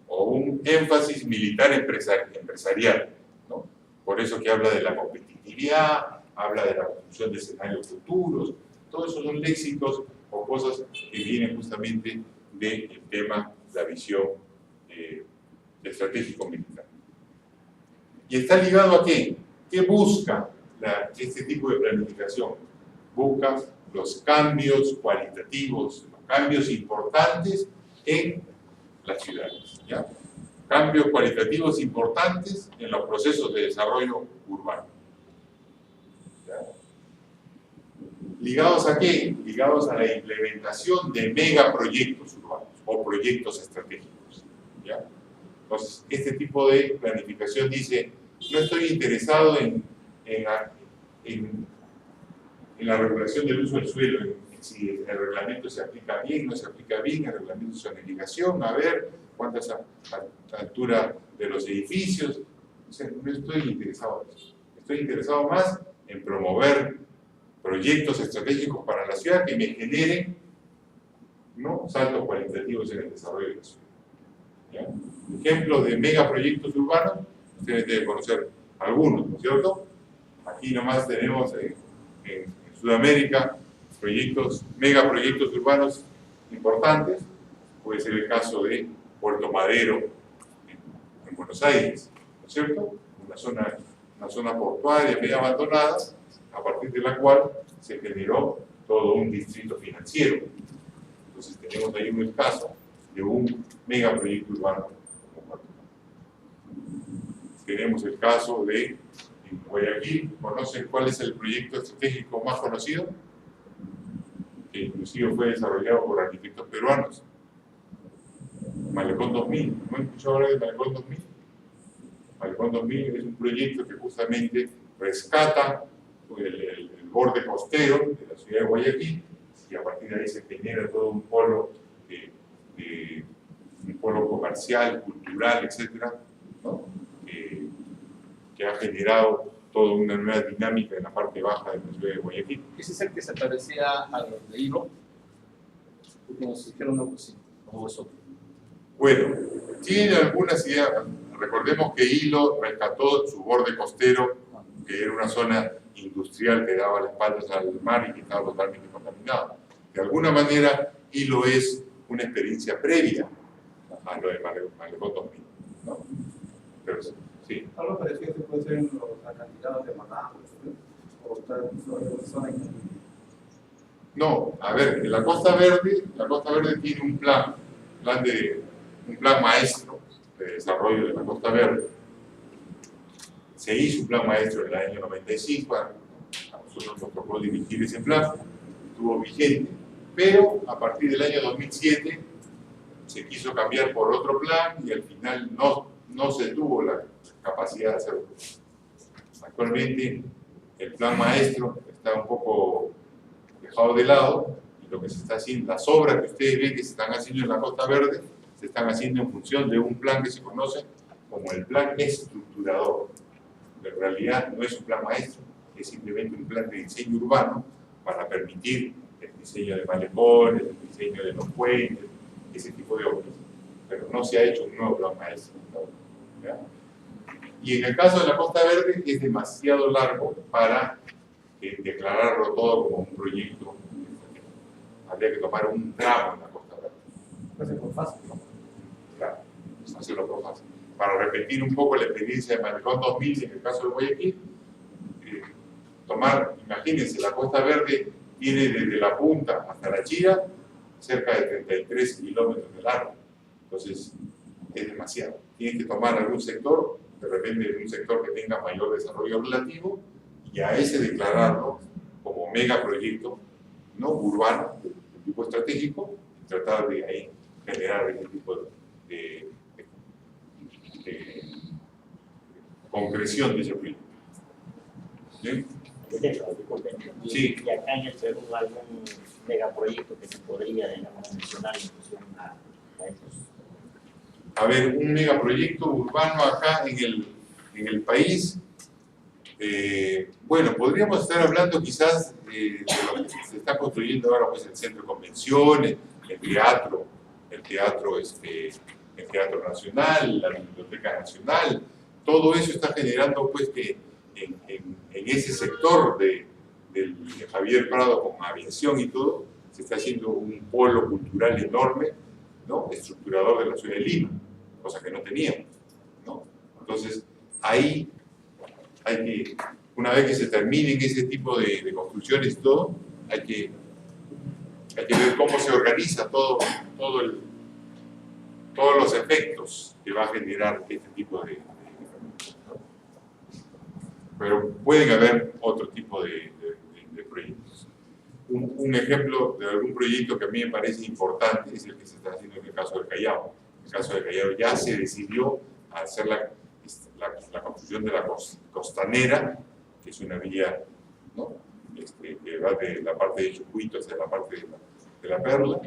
o un énfasis militar empresarial, ¿no? Por eso que habla de la competitividad, habla de la construcción de escenarios futuros. Todos esos son léxicos o cosas que vienen justamente del tema, la visión estratégico militar. ¿Y está ligado a qué? ¿Qué busca este tipo de planificación? Busca los cambios cualitativos, los cambios importantes en las ciudades, ¿ya? Cambios cualitativos importantes en los procesos de desarrollo urbano. ¿Ya? ¿Ligados a qué? Ligados a la implementación de megaproyectos urbanos o proyectos estratégicos. ¿Ya? Entonces, este tipo de planificación dice: no estoy interesado en la regulación del uso del suelo, en si el reglamento se aplica bien, no se aplica bien, el reglamento es una indicación, a ver cuánta es la altura de los edificios. O sea, no estoy interesado en eso. Estoy interesado más en promover proyectos estratégicos para la ciudad que me generen, ¿no?, saltos cualitativos en el desarrollo de la ciudad. ¿Ya? Ejemplos de megaproyectos urbanos, ustedes deben conocer algunos, ¿no es cierto? Aquí nomás tenemos en Sudamérica megaproyectos urbanos importantes. Puede ser el caso de Puerto Madero en Buenos Aires, ¿no es cierto? Una zona portuaria medio abandonada, a partir de la cual se generó todo un distrito financiero. Entonces tenemos ahí un caso de un megaproyecto urbano como Puerto Madero. Tenemos el caso de en Guayaquil. ¿Conocen cuál es el proyecto estratégico más conocido? Que inclusive fue desarrollado por arquitectos peruanos. Malecón 2000. ¿No han escuchado hablar de Malecón 2000? Malecón 2000 es un proyecto que justamente rescata el borde costero de la ciudad de Guayaquil, y a partir de ahí se genera todo un polo comercial, cultural, etcétera, ¿no?, que ha generado toda una nueva dinámica en la parte baja de la ciudad de Guayaquil. Ese es el que se parecía a los de Hilo, porque nos dijeron no, pues sí, como vosotros. Bueno, tiene algunas ideas. Recordemos que Hilo rescató su borde costero, que era una zona industrial que daba las espaldas al mar y que estaba totalmente contaminado. De alguna manera, Hilo es una experiencia previa a lo de Malecón 2000, ¿no? Pero sí. Algo parecido que puede ser en los acantilados de Maná, o otra zona. No, a ver, la Costa Verde tiene un plan maestro de desarrollo de la Costa Verde. Se hizo un plan maestro en el año 95, a nosotros nos tocó dirigir ese plan, estuvo vigente, pero a partir del año 2007 se quiso cambiar por otro plan y al final no se tuvo la capacidad de hacerlo. Actualmente el plan maestro está un poco dejado de lado y lo que se está haciendo, las obras que ustedes ven que se están haciendo en la Costa Verde, se están haciendo en función de un plan que se conoce como el plan estructurador. En realidad no es un plan maestro, es simplemente un plan de diseño urbano para permitir el diseño de malecones, el diseño de los puentes, ese tipo de obras. Pero no se ha hecho un nuevo plan maestro, ¿ya? Y en el caso de la Costa Verde es demasiado largo para declararlo todo como un proyecto. Habría que tomar un tramo en la Costa Verde. Hacerlo por fácil, ¿no? Claro, hacerlo por fácil. Para repetir un poco la experiencia de Malecón 2000 en el caso de Guayaquil, imagínense, la Costa Verde tiene desde la punta hasta la Chira cerca de 33 kilómetros de largo. Entonces, es demasiado. Tienen que tomar algún sector, de repente un sector que tenga mayor desarrollo relativo, y a ese declararlo como megaproyecto, ¿no?, urbano, de tipo estratégico, y tratar de ahí generar ese tipo de concreción de ese proyecto. ¿Sí? Sí. Y acá en el Perú algún megaproyecto que se podría, digamos, mencionar en función a estos. A ver, un megaproyecto urbano acá en el país, bueno, podríamos estar hablando quizás de lo que se está construyendo ahora, pues el centro de convenciones, el teatro nacional, la biblioteca nacional. Todo eso está generando, pues, que en ese sector de Javier Prado con aviación y todo, se está haciendo un polo cultural enorme, ¿no?, estructurador de la ciudad de Lima, cosa que no teníamos, ¿no? Entonces, ahí hay que, una vez que se terminen ese tipo de construcciones y todo, hay que ver cómo se organiza todos los efectos que va a generar este tipo de pero pueden haber otro tipo de proyectos. Un ejemplo de algún proyecto que a mí me parece importante es el que se está haciendo en el caso del Callao. En el caso del Callao ya se decidió hacer la construcción de la costanera, que es una vía, ¿no?, que va de la parte de Chucuito hacia la parte de la Perla,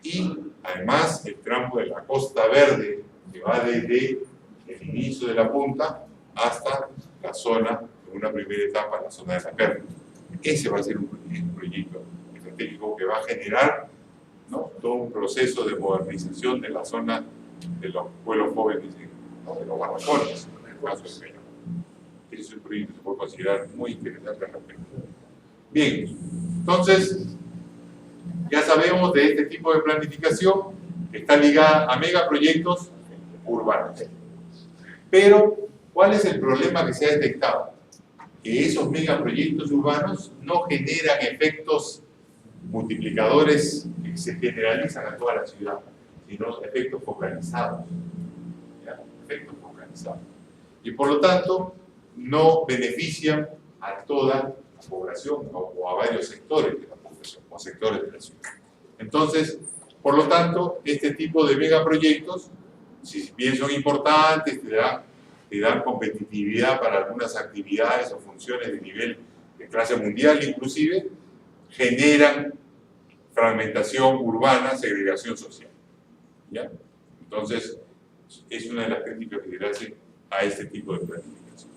y además el tramo de la Costa Verde, que va desde el inicio de la punta hasta la zona, en una primera etapa, la zona de la Perla. Ese va a ser un proyecto estratégico que va a generar, ¿no?, todo un proceso de modernización de la zona de los pueblos jóvenes, ¿no?, de los barracones, en el caso de Peña. Ese es un proyecto que se puede considerar muy interesante al respecto. Bien, entonces, ya sabemos de este tipo de planificación que está ligada a megaproyectos urbanos. Pero, ¿cuál es el problema que se ha detectado? Que esos megaproyectos urbanos no generan efectos multiplicadores que se generalizan a toda la ciudad, sino efectos focalizados. ¿Ya? Efectos focalizados. Y por lo tanto, no benefician a toda la población o a varios sectores de la población o sectores de la ciudad. Entonces, por lo tanto, este tipo de megaproyectos, si bien son importantes, te dan competitividad para algunas actividades o funciones de nivel de clase mundial inclusive, generan fragmentación urbana, segregación social. ¿Ya? Entonces, es una de las críticas que se le hace a este tipo de planificación.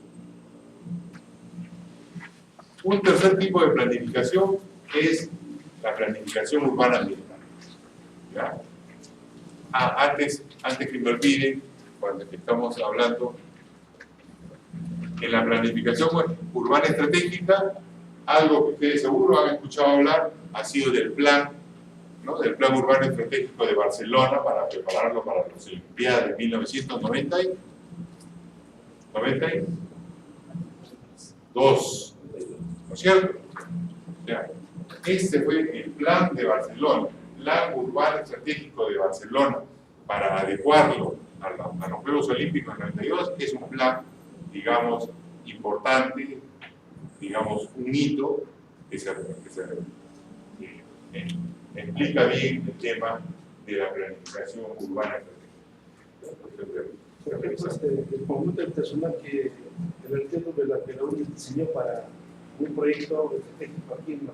Un tercer tipo de planificación es la planificación urbana ambiental. ¿Ya? Antes que me olvide, cuando estamos hablando en la planificación urbana estratégica, algo que ustedes seguro han escuchado hablar ha sido del plan, ¿no?, del Plan Urbano Estratégico de Barcelona para prepararlo para las Olimpiadas de 1992, ¿no es cierto? O sea, este fue el plan de Barcelona, Plan Urbano Estratégico de Barcelona, para adecuarlo a los Juegos Olímpicos en 92, es un plan, digamos, importante, digamos, un hito que explica bien el tema de la planificación urbana estratégica. El conjunto del personal que el arquitecto de la UNI diseñó para un proyecto estratégico aquí en la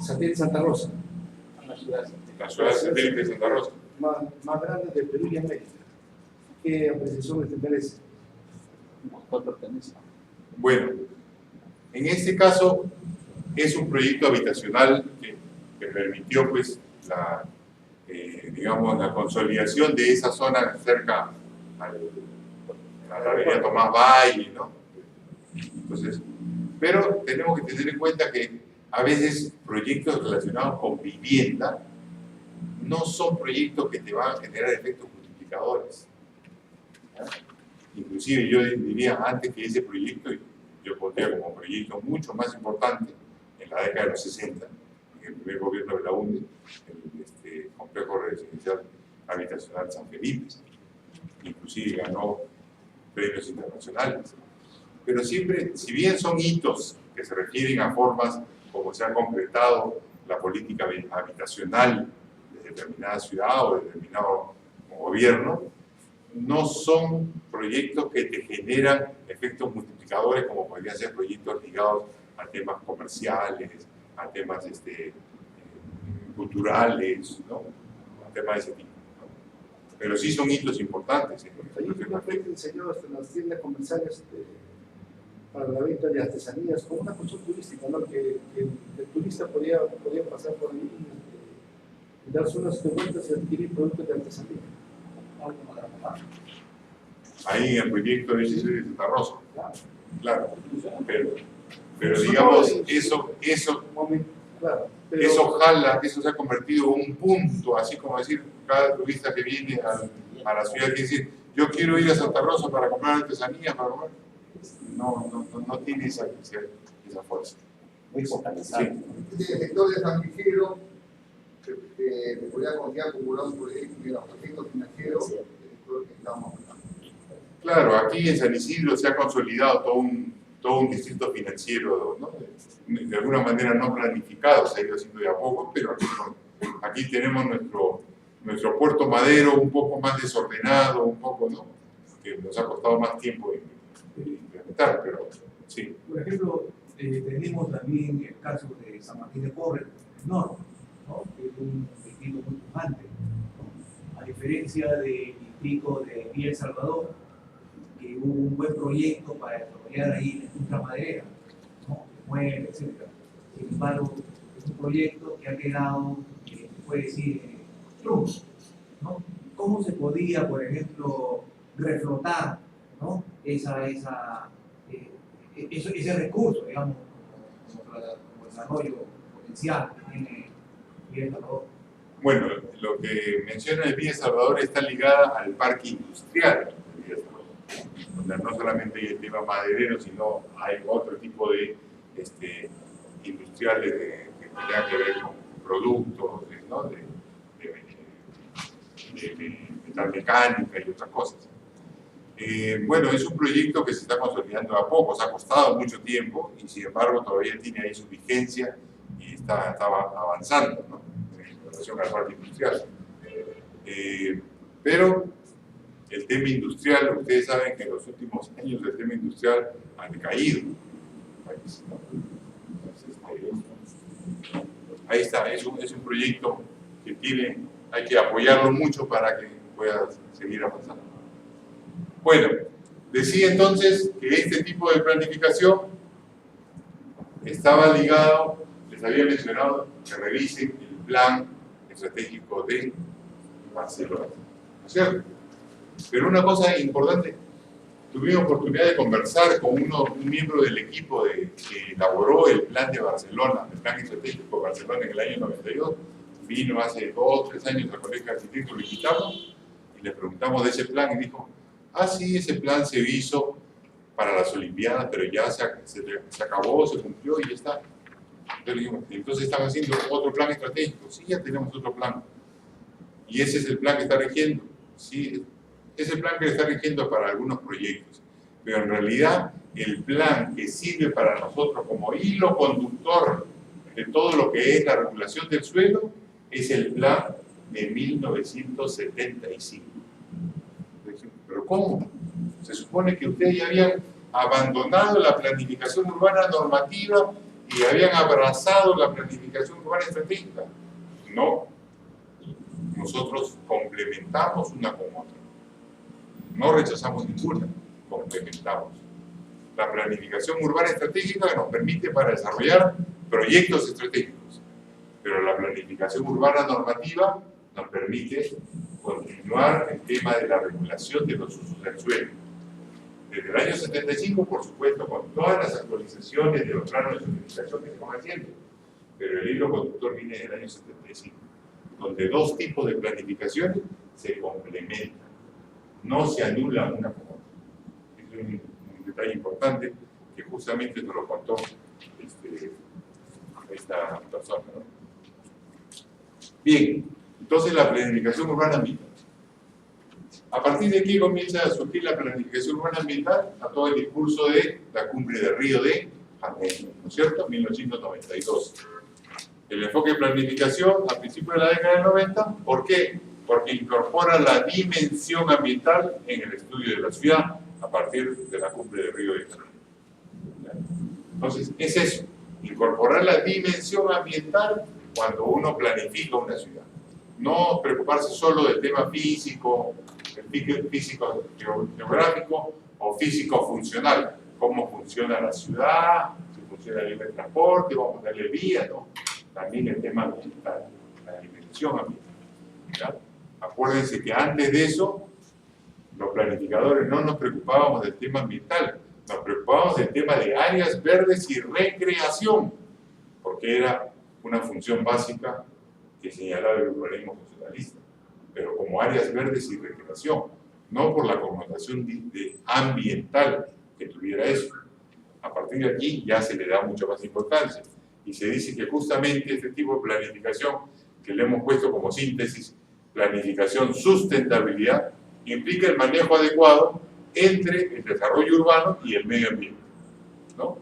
satélite Santa Rosa, en la ciudad satélite de Santa Rosa, más grande de Perú y América. ¿Qué apreciación les merece? ¿Cuál pertenece? Bueno, en este caso es un proyecto habitacional que permitió, pues, digamos, la consolidación de esa zona cerca a la avenida Tomás Valle, ¿no? Entonces, pero tenemos que tener en cuenta que a veces proyectos relacionados con vivienda no son proyectos que te van a generar efectos multiplicadores. ¿Ya? Inclusive yo diría, antes que ese proyecto, yo pondría como proyecto mucho más importante en la década de los 60, en el primer gobierno de la UNI, el complejo residencial habitacional San Felipe. Inclusive ganó premios internacionales. Pero siempre, si bien son hitos que se refieren a formas como se ha concretado la política habitacional de determinada ciudad o de determinado gobierno, no son proyectos que te generan efectos multiplicadores como podrían ser proyectos ligados a temas comerciales, a temas culturales, ¿no?, a temas de ese tipo, ¿no? Pero sí son hitos importantes. Hay un proyecto diseñado en las tiendas comerciales para la venta de artesanías, como una cuestión turística, ¿no?, que el turista podía pasar por ahí y darse unas vueltas y adquirir productos de artesanía. Ahí en el proyecto de Santa Rosa, claro, pero digamos, eso jala, eso se ha convertido en un punto, así como decir, cada turista que viene a la ciudad quiere decir, yo quiero ir a Santa Rosa para comprar artesanía, para comprar. No tiene esa fuerza. Muy focalizado. Sí. El sector de San Isidro, que podría considerar acumular un proyecto financiero, el sector que estamos hablando. Claro, aquí en San Isidro se ha consolidado todo un distrito financiero, ¿no?, de alguna manera no planificado, se ha ido haciendo de a poco, pero aquí tenemos nuestro puerto madero un poco más desordenado, un poco, ¿no?, que nos ha costado más tiempo implementar, pero sí. Por ejemplo, tenemos también el caso de San Martín de Porres, ¿no? Que es un distrito muy pujante, ¿no? A diferencia del distrito de Villa El Salvador, que hubo un buen proyecto para desarrollar ahí la industria maderera, ¿no? Muebles, etc. Sin embargo, es un proyecto que ha quedado, se puede decir, trunco, ¿no? ¿Cómo se podía, por ejemplo, reflotar, ¿no? ese recurso, digamos, como desarrollo potencial que tiene Villa El Salvador? Bueno, lo que menciona el Villa El Salvador está ligada al parque industrial de Villa El Salvador, donde no solamente hay el tema maderero, sino hay otro tipo de industriales que tengan que ver con productos, ¿no? de metal mecánica y otras cosas. Bueno, es un proyecto que se está consolidando a poco, se ha costado mucho tiempo y sin embargo todavía tiene ahí su vigencia y está avanzando, ¿no? En relación al parque industrial. Pero el tema industrial, ustedes saben que en los últimos años el tema industrial ha decaído. Entonces, ahí está, es un proyecto que hay que apoyarlo mucho para que pueda seguir avanzando. Bueno, decía entonces que este tipo de planificación estaba ligado, les había mencionado que revisen el plan estratégico de Barcelona, ¿no es cierto? Pero una cosa importante, tuvimos oportunidad de conversar con un miembro del equipo que elaboró el plan de Barcelona, el plan estratégico de Barcelona en el año 92, vino hace 2 o 3 años al Colegio de Arquitectos, lo invitamos y le preguntamos de ese plan y dijo, ah, sí, ese plan se hizo para las Olimpiadas, pero ya se acabó, se cumplió y ya está. Entonces, dijimos, entonces están haciendo otro plan estratégico. Sí, ya tenemos otro plan. Y ese es el plan que está rigiendo. Sí, es el plan que está rigiendo para algunos proyectos. Pero en realidad, el plan que sirve para nosotros como hilo conductor de todo lo que es la regulación del suelo es el plan de 1975. ¿Pero cómo? Se supone que ustedes ya habían abandonado la planificación urbana normativa y habían abrazado la planificación urbana estratégica. No. Nosotros complementamos una con otra. No rechazamos ninguna, complementamos. La planificación urbana estratégica nos permite para desarrollar proyectos estratégicos, pero la planificación urbana normativa nos permite continuar el tema de la regulación de los usos del suelo. Desde el año 75, por supuesto, con todas las actualizaciones de los planos de zonificación que se van haciendo, pero el hilo conductor viene del año 75, donde 2 tipos de planificaciones se complementan, no se anulan una con otra. Es un detalle importante que justamente nos lo contó esta persona, ¿no? Bien, entonces la planificación urbana ambiental. A partir de aquí comienza a surgir la planificación urbana ambiental a todo el discurso de la cumbre de Río de Janeiro, ¿no es cierto? 1992. El enfoque de planificación a principios de la década del 90, ¿por qué? Porque incorpora la dimensión ambiental en el estudio de la ciudad a partir de la cumbre de Río de Janeiro. Entonces, es eso, incorporar la dimensión ambiental cuando uno planifica una ciudad. No preocuparse solo del tema físico, geográfico o físico funcional. Cómo funciona la ciudad, si funciona el libre transporte, vamos a darle vías, ¿no? También el tema ambiental, la dimensión ambiental, ¿ya? Acuérdense que antes de eso, los planificadores no nos preocupábamos del tema ambiental, nos preocupábamos del tema de áreas verdes y recreación, porque era una función básica que señalaba el urbanismo funcionalista, pero como áreas verdes y recreación, no por la connotación de ambiental que tuviera eso. A partir de aquí ya se le da mucha más importancia y se dice que justamente este tipo de planificación que le hemos puesto como síntesis, planificación sustentabilidad, implica el manejo adecuado entre el desarrollo urbano y el medio ambiente, ¿no?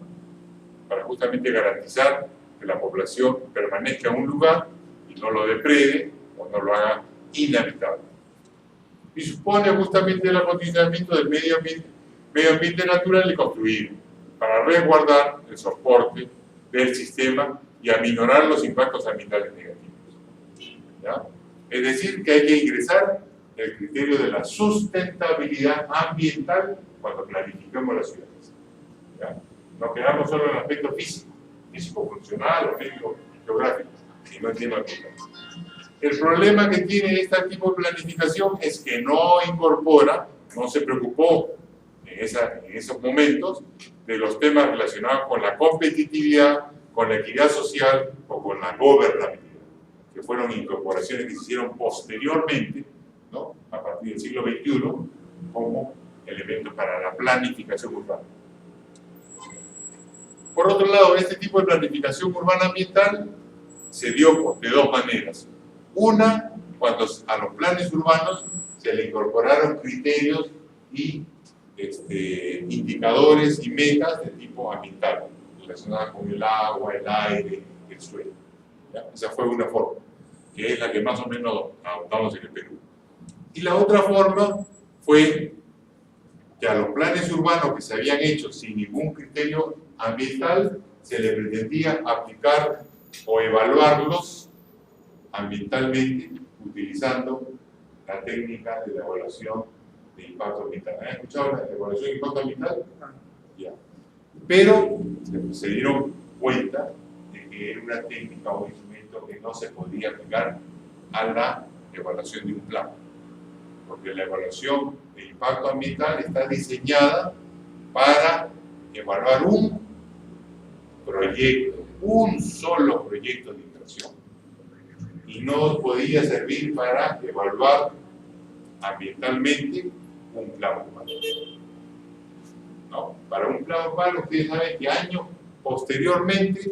Para justamente garantizar que la población permanezca en un lugar y no lo deprede o no lo haga inhabitable. Y supone justamente el acondicionamiento del medio ambiente natural y construido, para resguardar el soporte del sistema y aminorar los impactos ambientales negativos. ¿Ya? Es decir, que hay que ingresar el criterio de la sustentabilidad ambiental cuando planificamos las ciudades. ¿Ya? No quedamos solo en el aspecto físico-funcional o físico-geográfico, sino en tema ambiental. El problema que tiene este tipo de planificación es que no incorpora, no se preocupó en esos momentos de los temas relacionados con la competitividad, con la equidad social o con la gobernabilidad, que fueron incorporaciones que se hicieron posteriormente, ¿no?, a partir del siglo XXI, como elementos para la planificación urbana. Por otro lado, este tipo de planificación urbana ambiental se dio de dos maneras. Una, cuando a los planes urbanos se le incorporaron criterios y indicadores y metas de tipo ambiental, relacionadas con el agua, el aire, el suelo. ¿Ya? Esa fue una forma, que es la que más o menos adoptamos en el Perú. Y la otra forma fue que a los planes urbanos que se habían hecho sin ningún criterio ambiental, se le pretendía aplicar o evaluarlos ambientalmente utilizando la técnica de la evaluación de impacto ambiental. ¿Han escuchado la evaluación de impacto ambiental? Ya. Pero se dieron cuenta de que era una técnica o un instrumento que no se podía aplicar a la evaluación de un plan, porque la evaluación de impacto ambiental está diseñada para evaluar un proyecto, un solo proyecto de inversión, y no podía servir para evaluar ambientalmente un plan urbano. ¿No? Para un plan urbano, ustedes saben que años posteriormente,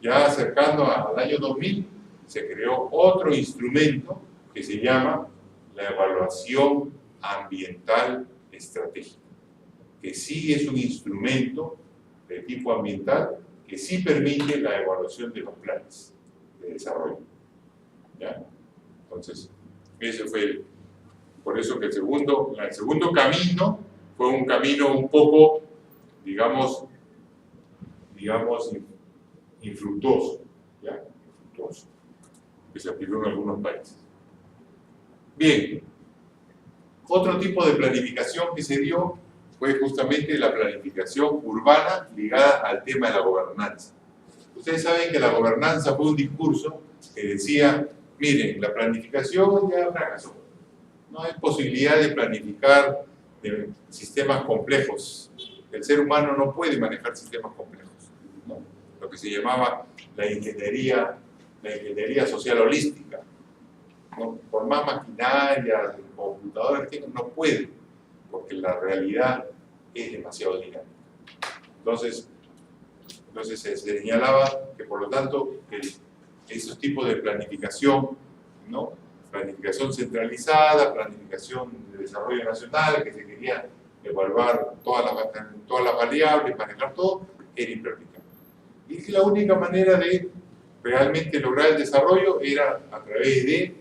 ya acercando al año 2000, se creó otro instrumento que se llama la evaluación ambiental estratégica, que sí es un instrumento de tipo ambiental que sí permite la evaluación de los planes de desarrollo. ¿Ya? Entonces, ese fue por eso que el segundo camino fue un camino un poco, digamos infructuoso, ¿ya? Infructuoso, que se aplicó en algunos países. Bien, otro tipo de planificación que se dio fue justamente la planificación urbana ligada al tema de la gobernanza. Ustedes saben que la gobernanza fue un discurso que decía, miren, la planificación ya fracasó. No hay posibilidad de planificar sistemas complejos. El ser humano no puede manejar sistemas complejos, ¿no? Lo que se llamaba la ingeniería social holística, ¿no? Por más maquinaria, computadores, no puede, porque la realidad es demasiado dinámica. Entonces se señalaba que, por lo tanto, esos tipos de planificación, ¿no?, planificación centralizada, planificación de desarrollo nacional, que se quería evaluar todas las variables, manejar todo, era impracticable. Y que la única manera de realmente lograr el desarrollo era a través de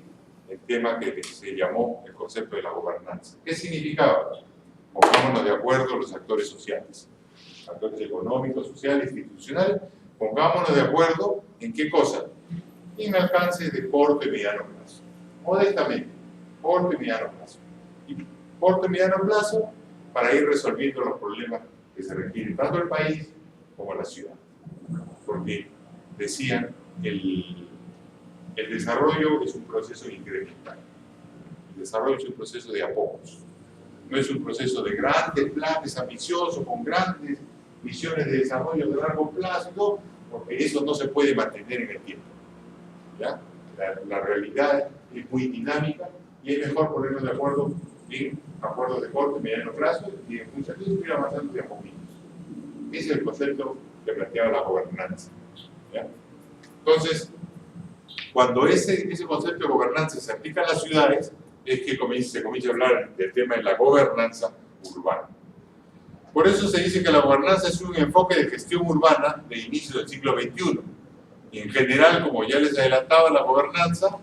el tema que se llamó el concepto de la gobernanza. ¿Qué significaba? Pongámonos de acuerdo los actores sociales, actores económicos, sociales, institucionales, pongámonos de acuerdo en qué cosa, en alcance de corto y mediano plazo. Modestamente, corto y mediano plazo. Y corto y mediano plazo para ir resolviendo los problemas que se requieren tanto el país como la ciudad. Porque decían que el desarrollo es un proceso incremental. El desarrollo es un proceso de a pocos. No es un proceso de grandes planes ambiciosos, con grandes visiones de desarrollo de largo plazo, ¿no? Porque eso no se puede mantener en el tiempo. ¿Ya? La realidad es muy dinámica y es mejor ponernos de acuerdo en acuerdos de corto y mediano plazo y en función de eso ir avanzando de a poquitos. Ese es el concepto que planteaba la gobernanza. ¿Ya? Entonces, cuando ese concepto de gobernanza se aplica a las ciudades, es que se comienza a hablar del tema de la gobernanza urbana. Por eso se dice que la gobernanza es un enfoque de gestión urbana de inicio del siglo XXI. Y en general, como ya les adelantaba, la gobernanza,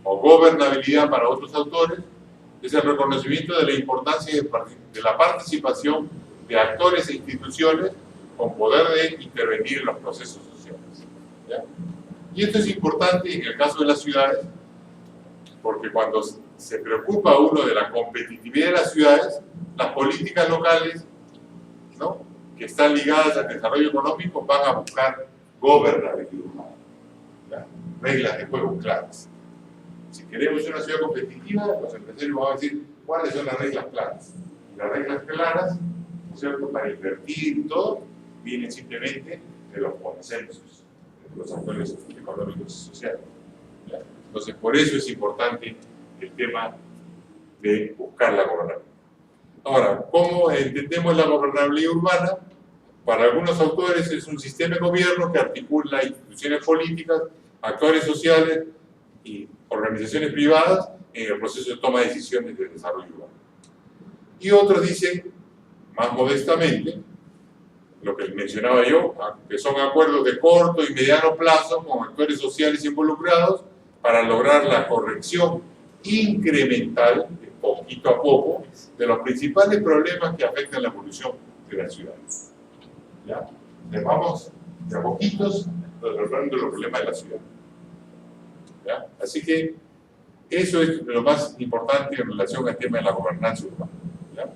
o gobernabilidad para otros autores, es el reconocimiento de la importancia de la participación de actores e instituciones con poder de intervenir en los procesos sociales. ¿Ya? Y esto es importante en el caso de las ciudades, porque cuando se preocupa uno de la competitividad de las ciudades, las políticas locales, ¿no?, que están ligadas al desarrollo económico van a buscar gobernabilidad, ¿ya?, reglas de juego claras. Si queremos una ciudad competitiva, los empresarios van a decir cuáles son las reglas claras. Y las reglas claras, ¿no es cierto?, para invertir y todo, vienen simplemente de los consensos de los actores económicos y sociales. ¿Ya? Entonces, por eso es importante el tema de buscar la gobernabilidad. Ahora, ¿cómo entendemos la gobernabilidad urbana? Para algunos autores es un sistema de gobierno que articula instituciones políticas, actores sociales y organizaciones privadas en el proceso de toma de decisiones de desarrollo urbano. Y otros dicen, más modestamente, lo que mencionaba yo, que son acuerdos de corto y mediano plazo con actores sociales involucrados para lograr la corrección incremental, poquito a poco, de los principales problemas que afectan la evolución de las ciudades. ¿Ya? Vamos de a poquitos resolviendo los problemas de la ciudad. ¿Ya? Así que eso es lo más importante en relación al tema de la gobernanza urbana. ¿Ya?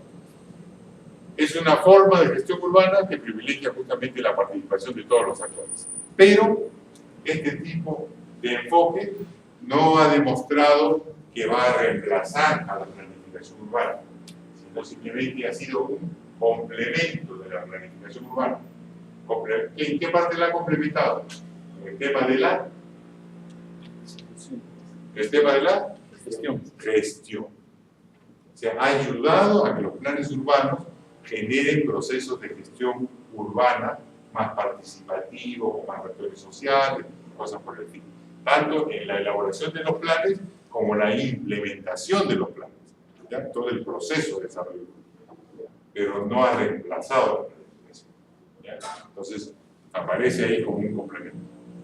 Es una forma de gestión urbana que privilegia justamente la participación de todos los actores. Pero este tipo de enfoque no ha demostrado que va a reemplazar a la planificación urbana, sino simplemente ha sido un complemento de la planificación urbana. ¿En qué parte la ha complementado? En el tema de la gestión. O sea, ha ayudado a que los planes urbanos generen procesos de gestión urbana más participativos, con más actores sociales, cosas por el estilo. Tanto en la elaboración de los planes como la implementación de los planes. ¿Ya? Todo el proceso de desarrollo. Pero no ha reemplazado la planificación. ¿Ya? Entonces, aparece ahí como un complemento.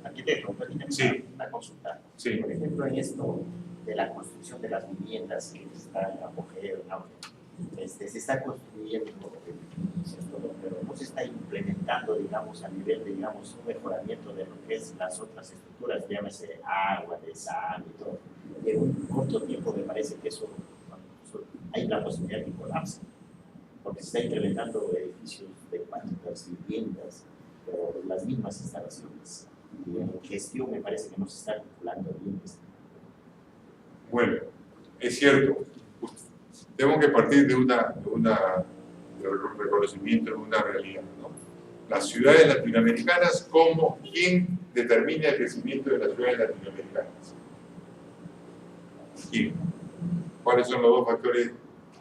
Arquitecto, permíteme Sí. una consulta. Sí. Por ejemplo, en esto de la construcción de las viviendas que está en apogeo, se está construyendo, pero no se está implementando, digamos, a nivel de, digamos, un mejoramiento de lo que es las otras estructuras, llámese agua, desagüe y todo. En un corto tiempo me parece que eso hay la posibilidad de que colapse, porque se está implementando edificios de cuantas viviendas, pero las mismas instalaciones. Y en gestión me parece que no se está calculando bien esto. Bueno, es cierto. Tengo que partir de un reconocimiento de una realidad, ¿no? Las ciudades latinoamericanas, ¿quién determina el crecimiento de las ciudades latinoamericanas? ¿Quién? ¿Cuáles son los dos factores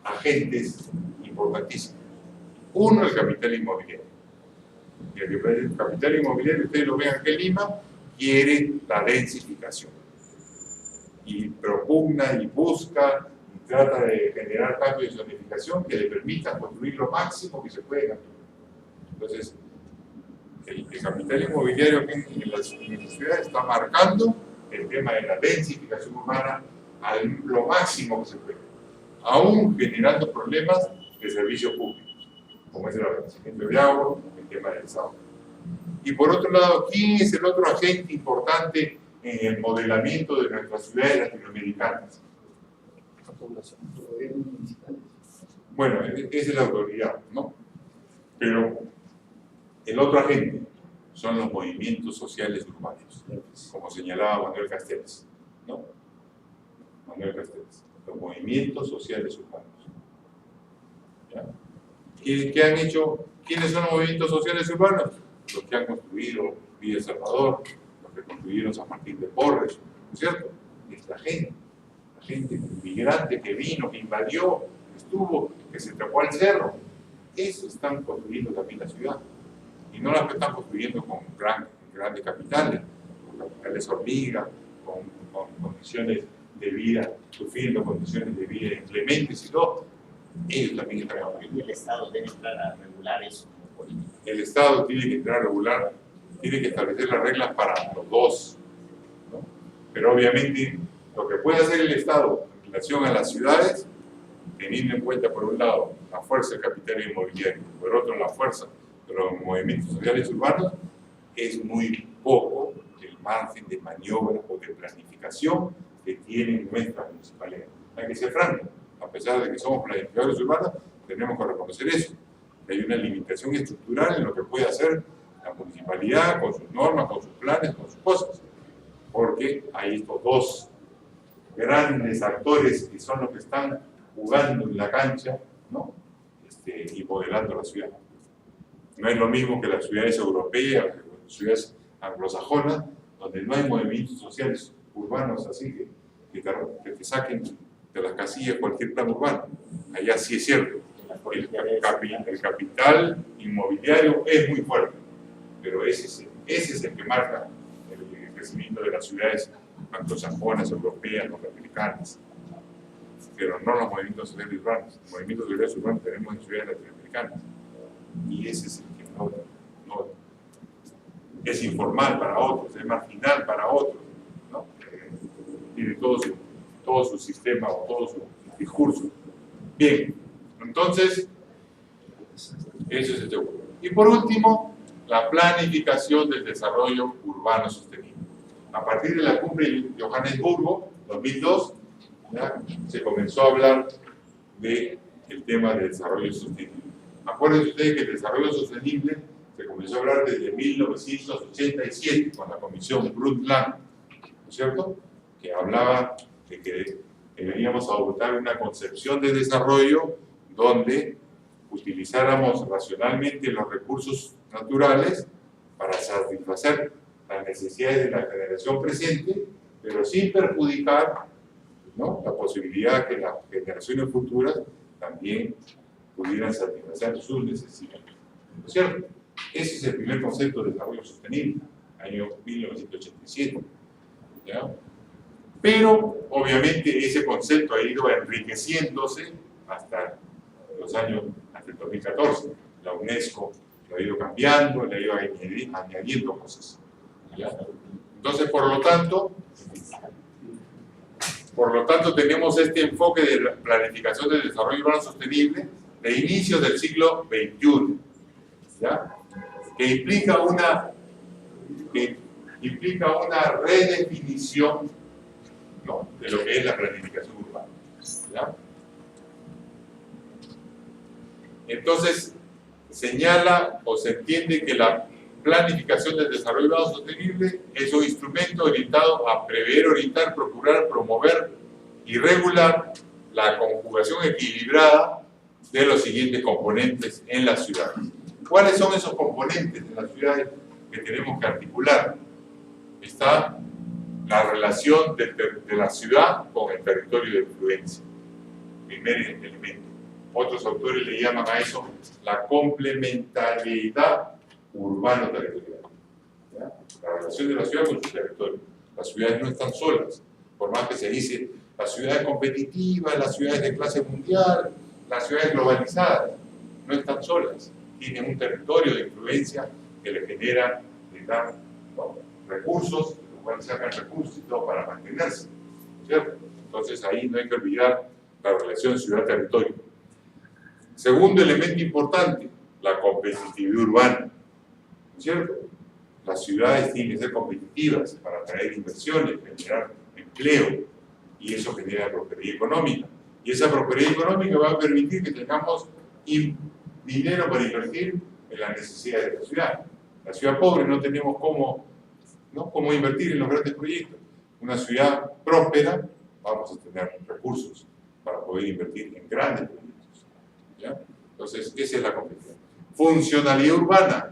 agentes importantísimos? Uno, el capital inmobiliario. Y el capital inmobiliario, ustedes lo ven aquí en Lima, quiere la densificación. Y propugna y busca y trata de generar cambios de zonificación que le permitan construir lo máximo que se puede construir. Entonces, el capital inmobiliario aquí en las ciudades está marcando el tema de la densificación urbana a lo máximo que se puede, aún generando problemas de servicios públicos, como es el abastecimiento de agua, el tema del desagüe. Y por otro lado, ¿quién es el otro agente importante en el modelamiento de nuestras ciudades latinoamericanas? Bueno, esa es la autoridad, ¿no? Pero el otro agente son los movimientos sociales urbanos, como señalaba Manuel Castells, ¿no? Manuel Castells, los movimientos sociales urbanos. ¿Ya? ¿Qué han hecho? ¿Quiénes son los movimientos sociales urbanos? Los que han construido Villa El Salvador, los que construyeron San Martín de Porres, ¿no es cierto? Es la gente inmigrante que vino, que invadió, que estuvo, que se trepó al cerro. Eso están construyendo también la ciudad. Y no las que están construyendo con grandes capitales, con capitales hormiga, con condiciones de vida, sufriendo condiciones de vida inclementes y todo. Ellos también están construyendo. Y el Estado debe entrar a regular eso como política. El Estado tiene que entrar a regular, tiene que establecer las reglas para los dos, ¿no? Pero obviamente lo que puede hacer el Estado en relación a las ciudades, teniendo en cuenta por un lado la fuerza del capital inmobiliario, por otro la fuerza los movimientos sociales urbanos es muy poco el margen de maniobra o de planificación que tienen nuestras municipalidades. Hay que ser franco, a pesar de que somos planificadores urbanos, tenemos que reconocer eso. Hay una limitación estructural en lo que puede hacer la municipalidad con sus normas, con sus planes, con sus cosas. Porque hay estos dos grandes actores que son los que están jugando en la cancha, ¿no? Y modelando la ciudad. No es lo mismo que las ciudades europeas, las ciudades anglosajonas, donde no hay movimientos sociales urbanos así que te saquen de las casillas cualquier plan urbano. Allá sí es cierto, el capital inmobiliario es muy fuerte, pero ese es el que marca el crecimiento de las ciudades anglosajonas, europeas, norteamericanas, pero no los movimientos sociales urbanos. Los movimientos sociales urbanos tenemos en ciudades latinoamericanas, y ese es el que no es informal para otros, es marginal para otros, ¿no? Tiene todo su sistema o todo su discurso. Bien, entonces, eso es el segundo. Y por último, la planificación del desarrollo urbano sostenible. A partir de la cumbre de Johannesburgo, 2002, ¿ya? Se comenzó a hablar del tema del desarrollo sostenible. Acuérdense ustedes que el desarrollo sostenible se comenzó a hablar desde 1987 con la Comisión Brundtland, ¿no es cierto? Que hablaba de que deberíamos adoptar una concepción de desarrollo donde utilizáramos racionalmente los recursos naturales para satisfacer las necesidades de la generación presente, pero sin perjudicar, ¿no?, la posibilidad de que las generaciones futuras también pudieran satisfacer sus necesidades. ¿No es cierto? Ese es el primer concepto de desarrollo sostenible, año 1987. ¿Ya? Pero, obviamente, ese concepto ha ido enriqueciéndose hasta los años, hasta el 2014. La UNESCO lo ha ido cambiando, le ha ido añadiendo cosas. ¿Ya? Entonces, por lo tanto, tenemos este enfoque de la planificación del desarrollo urbano sostenible de inicios del siglo XXI, ¿ya? Que implica una redefinición, ¿no?, de lo que es la planificación urbana, ¿ya? Entonces, señala o se entiende que la planificación del desarrollo urbano sostenible es un instrumento orientado a prever, orientar, procurar, promover y regular la conjugación equilibrada de los siguientes componentes en las ciudades. ¿Cuáles son esos componentes en las ciudades que tenemos que articular? Está la relación de la ciudad con el territorio de influencia, primer elemento. Otros autores le llaman a eso la complementariedad urbano-territorial. La relación de la ciudad con su territorio. Las ciudades no están solas, por más que se dice las ciudades competitivas, las ciudades de clase mundial, las ciudades globalizadas, no están solas, tienen un territorio de influencia que le genera, le dan, ¿no?, recursos, los cuales sacan recursos y todo para mantenerse, ¿cierto? Entonces ahí no hay que olvidar la relación ciudad-territorio. Segundo elemento importante, la competitividad urbana, ¿no es cierto? Las ciudades tienen que ser competitivas para atraer inversiones, generar empleo, y eso genera prosperidad económica. Y esa prosperidad económica va a permitir que tengamos dinero para invertir en las necesidades de la ciudad. La ciudad pobre no tenemos cómo invertir en los grandes proyectos. Una ciudad próspera, vamos a tener recursos para poder invertir en grandes proyectos, ¿ya? Entonces, esa es la competición. Funcionalidad urbana.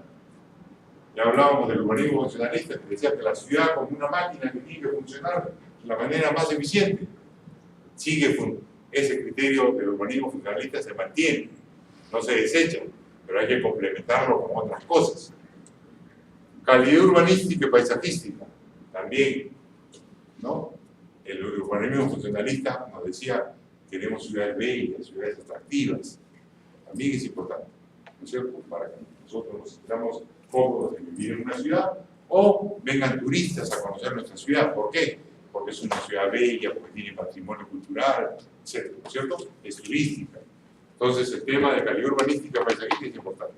Ya hablábamos del urbanismo funcionalista, que decía que la ciudad como una máquina que tiene que funcionar de la manera más eficiente. Ese criterio del urbanismo funcionalista se mantiene, no se desecha, pero hay que complementarlo con otras cosas. Calidad urbanística y paisajística, también, ¿no? El urbanismo funcionalista nos decía, queremos ciudades bellas, ciudades atractivas, también es importante, ¿no es cierto?, para que nosotros nos sintamos cómodos de vivir en una ciudad, o vengan turistas a conocer nuestra ciudad. ¿Por qué? Porque es una ciudad bella, porque tiene patrimonio cultural, etc., ¿no es cierto? Es turística. Entonces el tema de calidad urbanística y paisajística es importante.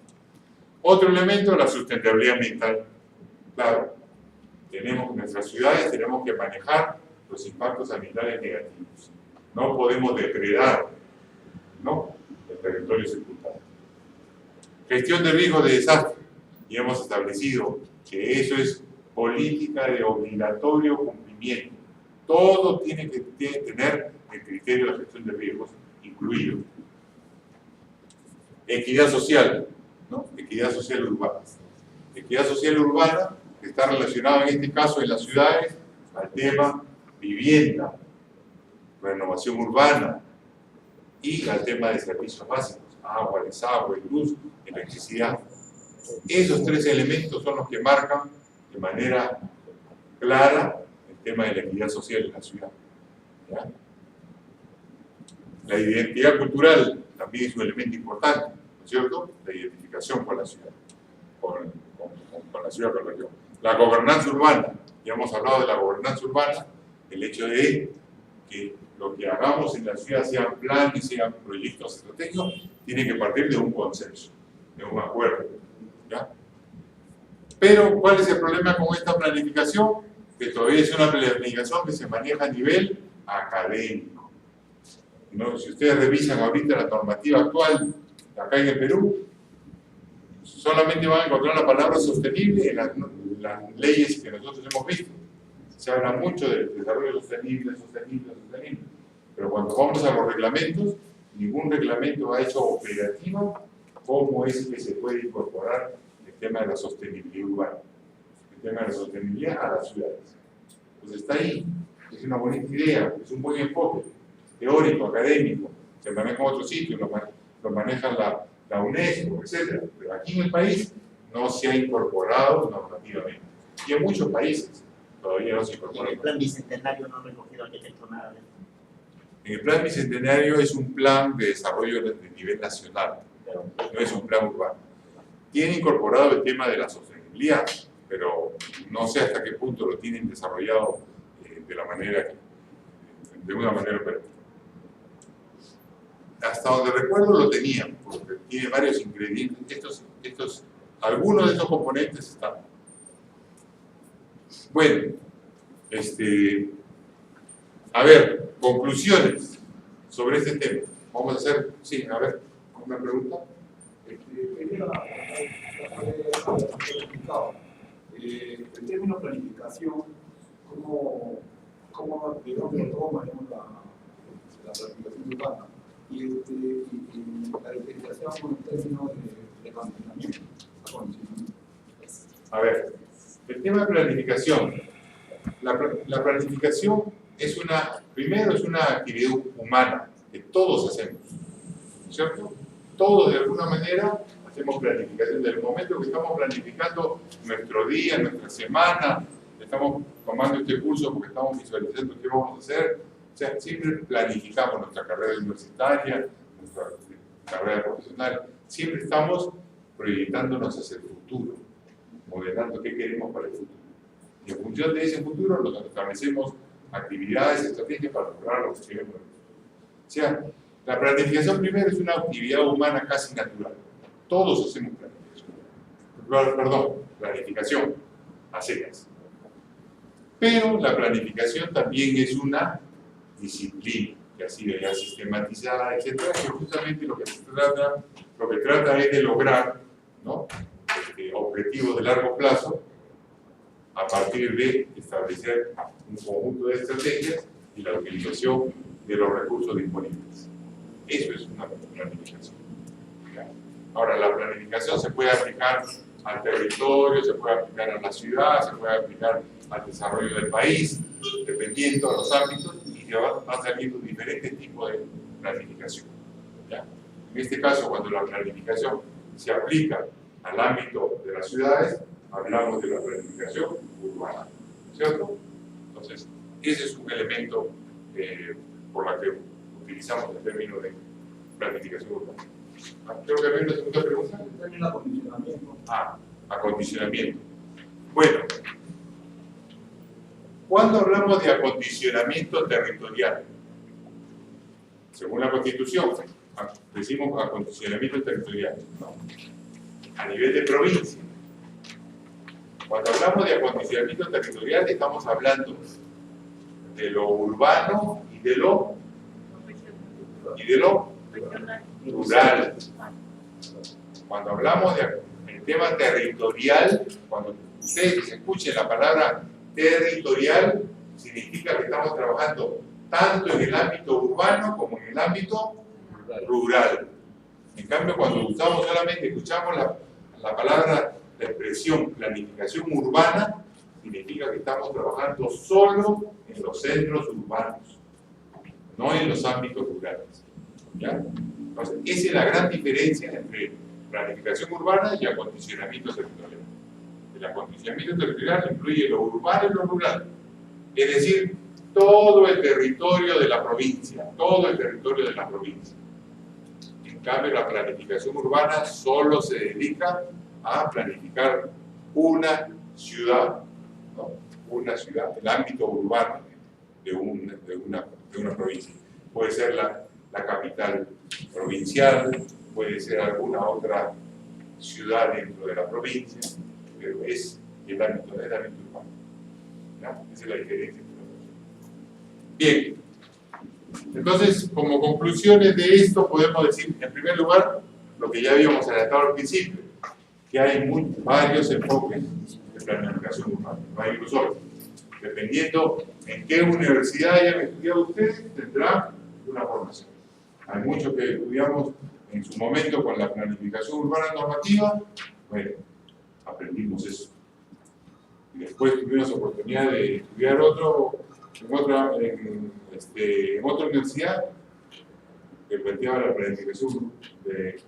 Otro elemento, la sustentabilidad ambiental. Claro, nuestras ciudades tenemos que manejar los impactos ambientales negativos. No podemos depredar, ¿no?, el territorio circundante. Gestión de riesgos de desastre. Y hemos establecido que eso es política de obligatorio cumplimiento. Todo tiene que tener el criterio de gestión de riesgos incluido. Equidad social, ¿no? Equidad social urbana. Equidad social urbana que está relacionada en este caso en las ciudades al tema vivienda, renovación urbana y al tema de servicios básicos, agua, desagüe, luz, electricidad. Esos tres elementos son los que marcan de manera clara el tema de la equidad social en la ciudad. ¿Ya? La identidad cultural también es un elemento importante, ¿no es cierto? La identificación con la ciudad, con la ciudad, con la región. La gobernanza urbana, ya hemos hablado de la gobernanza urbana, el hecho de que lo que hagamos en la ciudad, sean planes, sean proyectos estratégicos, tiene que partir de un consenso, de un acuerdo. ¿Ya? Pero, ¿cuál es el problema con esta planificación? Que todavía es una planificación que se maneja a nivel académico. ¿No? Si ustedes revisan ahorita la normativa actual acá en el Perú, solamente van a encontrar la palabra sostenible en las leyes que nosotros hemos visto. Se habla mucho del desarrollo sostenible, pero cuando vamos a los reglamentos, ningún reglamento ha hecho operativo cómo es que se puede incorporar el tema de la sostenibilidad urbana, el tema de la sostenibilidad a las ciudades. Pues está ahí, es una bonita idea, es un buen enfoque, teórico, académico, se maneja en otros sitios, lo maneja la UNESCO, etc. Pero aquí en el país no se ha incorporado normativamente. Y en muchos países todavía no se incorpora. ¿En el plan bicentenario no ha recogido arquitecto nada de esto? En el plan bicentenario es un plan de desarrollo de nivel nacional, no es un plan urbano. Tiene incorporado el tema de la sostenibilidad, pero no sé hasta qué punto lo tienen desarrollado de una manera operativa. Hasta donde recuerdo lo tenían, porque tiene varios ingredientes. Algunos de estos componentes están. Bueno, a ver, conclusiones sobre este tema. Vamos a hacer, sí, a ver, una pregunta. El término planificación, ¿cómo de dónde lo toma, digamos, la planificación urbana? Y la definición en términos de condicionamiento. A ver, el tema de planificación. La planificación primero es una actividad humana que todos hacemos, ¿cierto? Todos de alguna manera hacemos planificación. Desde el momento que estamos planificando nuestro día, nuestra semana, estamos tomando este curso porque estamos visualizando qué vamos a hacer. O sea, siempre planificamos nuestra carrera universitaria, nuestra carrera profesional. Siempre estamos proyectándonos hacia el futuro, modelando qué queremos para el futuro. Y en función de ese futuro nos establecemos actividades, estrategias para lograr lo que queremos. O sea, la planificación primero es una actividad humana casi natural. Todos hacemos planificación a secas. Pero la planificación también es una disciplina que ha sido ya sistematizada, etcétera, que justamente lo que trata es de lograr, ¿no?, objetivos de largo plazo a partir de establecer un conjunto de estrategias y la utilización de los recursos disponibles. Eso es una planificación. Ahora, la planificación se puede aplicar al territorio, se puede aplicar a la ciudad, se puede aplicar al desarrollo del país, dependiendo de los ámbitos, y que van saliendo diferentes tipos de planificación. ¿Ya? En este caso, cuando la planificación se aplica al ámbito de las ciudades, hablamos de la planificación urbana, ¿cierto? Entonces, ese es un elemento por la que utilizamos el término de planificación urbana. Creo que había una segunda pregunta. El término acondicionamiento. Acondicionamiento. Bueno, ¿cuándo hablamos de acondicionamiento territorial? Según la Constitución, decimos acondicionamiento territorial, ¿no? a nivel de provincia. Cuando hablamos de acondicionamiento territorial, estamos hablando de lo urbano y de lo rural. Cuando hablamos del tema territorial, cuando ustedes escuchen la palabra territorial, significa que estamos trabajando tanto en el ámbito urbano como en el ámbito rural. En cambio, cuando escuchamos la palabra, la expresión planificación urbana, significa que estamos trabajando solo en los centros urbanos, no en los ámbitos rurales. ¿Ya? Entonces, esa es la gran diferencia entre planificación urbana y acondicionamiento territorial. El acondicionamiento territorial incluye lo urbano y lo rural, es decir, todo el territorio de la provincia, todo el territorio de la provincia. En cambio, la planificación urbana solo se dedica a planificar una ciudad, ¿no? Una ciudad, el ámbito urbano de una provincia. Puede ser la capital provincial, puede ser alguna otra ciudad dentro de la provincia, pero es el ámbito urbano. ¿Ya? Esa es la diferencia. Bien, entonces, como conclusiones de esto, podemos decir, en primer lugar, lo que ya habíamos adelantado al principio, que hay varios enfoques de planificación urbana, no hay uno solo. Dependiendo en qué universidad hayan estudiado ustedes, tendrán una formación. Hay muchos que estudiamos en su momento con la planificación urbana normativa, bueno, aprendimos eso. Y después tuvimos oportunidad de estudiar en otra universidad que planteaba la planificación del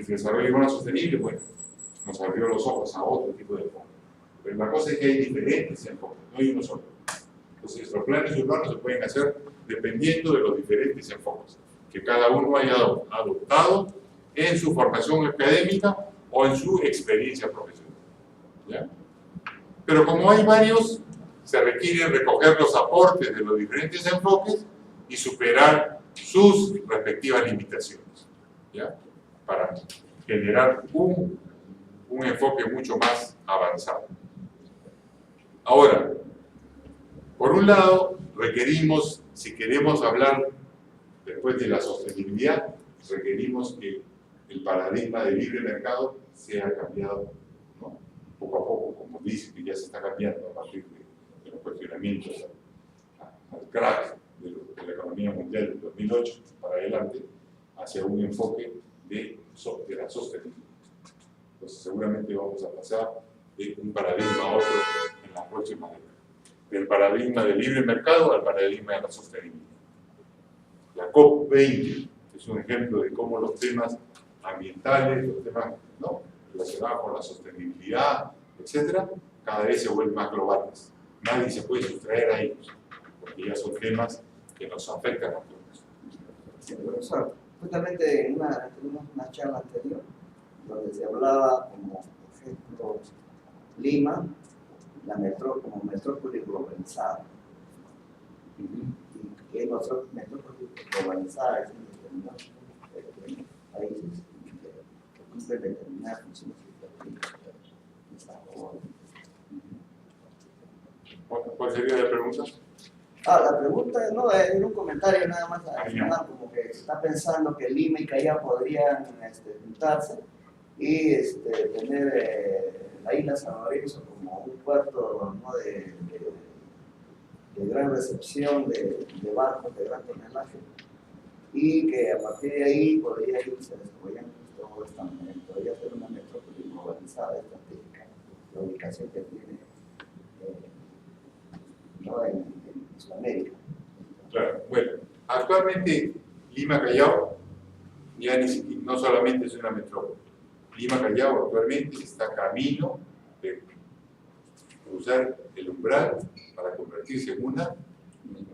desarrollo urbano sostenible, bueno, nos abrió los ojos a otro tipo de enfoque. Pero la cosa es que hay diferentes enfoques, no hay uno solo. Entonces, los planes urbanos se pueden hacer dependiendo de los diferentes enfoques que cada uno haya adoptado en su formación académica o en su experiencia profesional. ¿Ya? Pero como hay varios, se requiere recoger los aportes de los diferentes enfoques y superar sus respectivas limitaciones, ¿ya? Para generar un enfoque mucho más avanzado. Ahora, por un lado, requerimos, si queremos hablar después de la sostenibilidad, requerimos que el paradigma del libre mercado sea cambiado, ¿no? Poco a poco, como dice que ya se está cambiando a partir de los cuestionamientos al crack de la economía mundial del 2008 para adelante, hacia un enfoque de la sostenibilidad. Entonces seguramente vamos a pasar de un paradigma a otro en la próxima década. Del paradigma del libre mercado al paradigma de la sostenibilidad. La COP20 es un ejemplo de cómo los temas ambientales, los temas, ¿no?, relacionados con la sostenibilidad, etc., cada vez se vuelven más globales. Nadie se puede sustraer a ellos, porque ya son temas que nos afectan a todos. Sí, profesor, justamente tuvimos una charla anterior donde se hablaba como ejemplo Lima, como metrópoli globalizada. Y que nosotros, metrópoli globalizada, es en determinados países que cumplen determinadas funciones ¿Cuál sería la pregunta? La pregunta no es un comentario nada más adicional, como que se está pensando que Lima y Callao podrían juntarse y tener la isla San Lorenzo como un puerto, ¿no?, de gran recepción de barcos de gran tonelaje, y que a partir de ahí podría irse desarrollando todo esta manera, podría ser una metrópoli globalizada estratégica, la ubicación que tiene ¿no?, en Sudamérica. Claro, bueno, actualmente Lima-Callao ya no solamente es una metrópoli. Lima-Callao actualmente está camino de cruzar el umbral para convertirse en una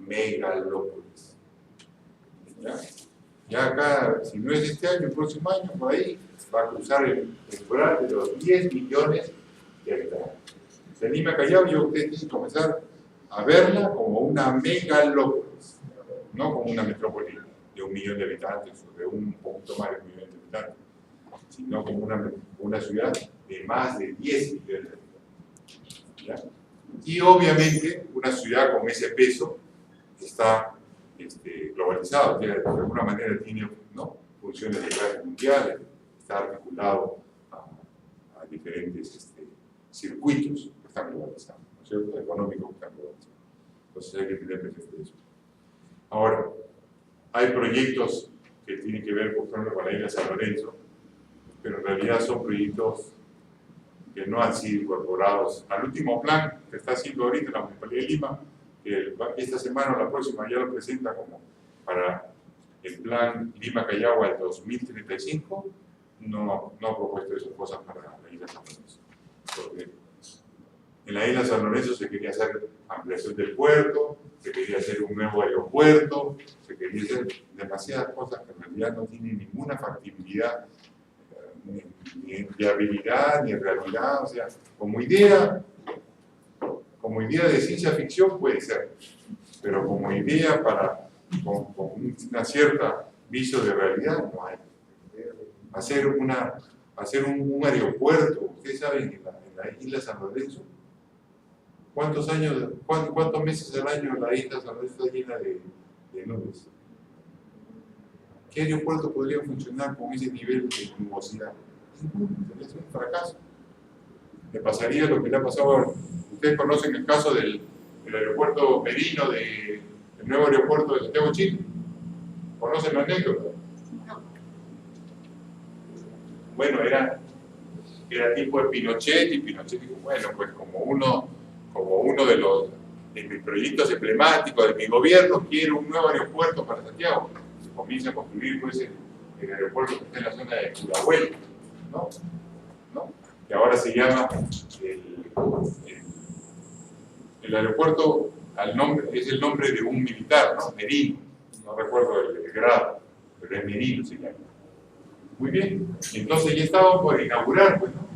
megalópolis. Ya acá, si no es este año, el próximo año, por ahí, va a cruzar el umbral de los 10 millones de habitantes. En Lima-Callao ya ustedes tienen que comenzar a verla como una megalópolis, no como una metrópoli de 1 millón de habitantes o de un poquito más de 1 millón de habitantes, sino como una una ciudad de más de 10 millones de habitantes. ¿Ya? Y obviamente una ciudad con ese peso está globalizado, de alguna manera tiene, ¿no?, funciones de clase mundial, está articulado a diferentes circuitos que están globalizados, ¿no es cierto?, económicos que están globalizados. Entonces hay que tener presente eso. Ahora, hay proyectos que tienen que ver, por ejemplo, con la isla San Lorenzo, pero en realidad son proyectos que no han sido incorporados al último plan que está haciendo ahorita la Municipalidad de Lima, que esta semana o la próxima ya lo presenta como para el plan Lima-Callao al 2035. No ha propuesto esas cosas para la isla San Lorenzo. Porque en la isla San Lorenzo se quería hacer ampliación del puerto, se quería hacer un nuevo aeropuerto, se quería hacer demasiadas cosas que en realidad no tienen ninguna factibilidad, ni viabilidad, ni realidad. O sea, como idea de ciencia ficción puede ser, pero como idea con una cierta viso de realidad no hay. Hacer un aeropuerto, ustedes saben, en la isla San Lorenzo, ¿cuántos meses al año la isla San Lorenzo está llena de nubes? ¿Qué aeropuerto podría funcionar con ese nivel de nubosidad? Es un fracaso. Le pasaría lo que le ha pasado ahora. Ustedes conocen el caso del aeropuerto Merino, del nuevo aeropuerto de Santiago, Chile. ¿Conocen la anécdota? Bueno, era tipo de Pinochet, y Pinochet dijo, bueno, pues como uno de mis proyectos emblemáticos de mi gobierno, quiero un nuevo aeropuerto para Santiago. Se comienza a construir pues el aeropuerto que está en la zona de Pudahuel, ¿no? Que ahora se llama el aeropuerto, es el nombre de un militar, ¿no? Merino, no recuerdo el grado, pero es Merino se llama. Muy bien, entonces ya estábamos por inaugurar, pues, ¿no?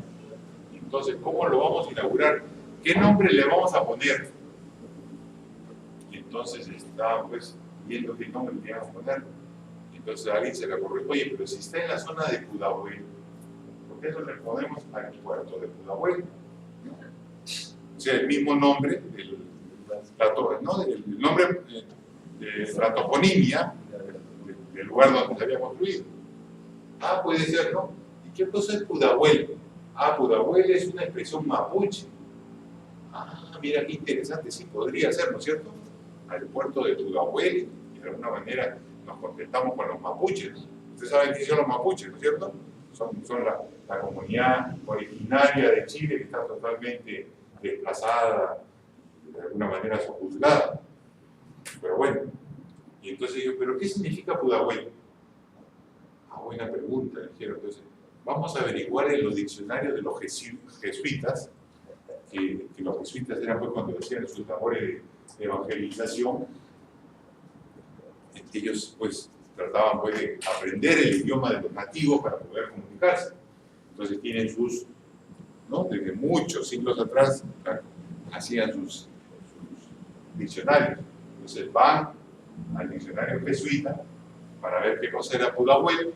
Entonces, ¿cómo lo vamos a inaugurar? ¿Qué nombre le vamos a poner? Y entonces estaban pues viendo qué nombre le íbamos a poner. Entonces a alguien se le ocurrió, oye, pero si está en la zona de Pudahuel, ¿por qué no le ponemos al puerto de Pudahuel? O sea, el mismo nombre, el nombre de la toponimia del lugar donde se había construido. Ah, puede ser, ¿no? ¿Y qué cosa es Pudahuel? Ah, Pudahuel es una expresión mapuche. Ah, mira qué interesante, sí podría ser, ¿no es cierto? Aeropuerto de Pudahuel, y de alguna manera nos contentamos con los mapuches. Ustedes saben quiénes son los mapuches, ¿no es cierto? Son la comunidad originaria de Chile que está totalmente desplazada, de alguna manera sojuzgada. Pero bueno, y entonces yo, ¿pero qué significa Pudahuel? Ah, buena pregunta, dijeron. Entonces, vamos a averiguar en los diccionarios de los jesuitas, que los jesuitas eran pues cuando hacían sus labores de evangelización, ellos pues trataban pues de aprender el idioma de los nativos para poder comunicarse. Entonces tienen sus, ¿no?, desde muchos siglos atrás hacían sus diccionarios. Entonces van al diccionario jesuita para ver qué cosa era Pudahuel.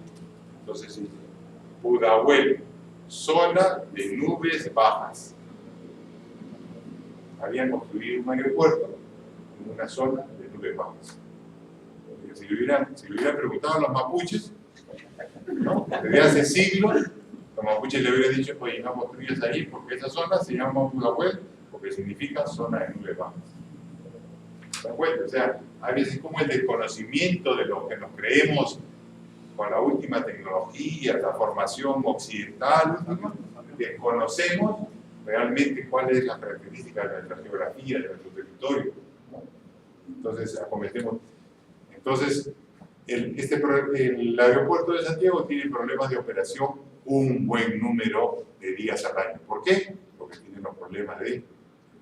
Entonces dice, Pudahuel, zona de nubes bajas. Habían construido un aeropuerto en una zona de nubes bajas. Si le hubieran preguntado a los mapuches, ¿no?, desde hace siglos, los mapuches le hubieran dicho, oye, no construyas ahí porque esa zona se llama Pudahuel, porque significa zona de nubes bajas. ¿Se dan cuenta? O sea, a veces como el desconocimiento de lo que nos creemos con la última tecnología, la formación occidental, ¿no?, desconocemos realmente cuál es la característica de nuestra geografía, de nuestro territorio, ¿no? Entonces acometemos. Entonces, el aeropuerto de Santiago tiene problemas de operación un buen número de días al año. ¿Por qué? Porque tiene los problemas del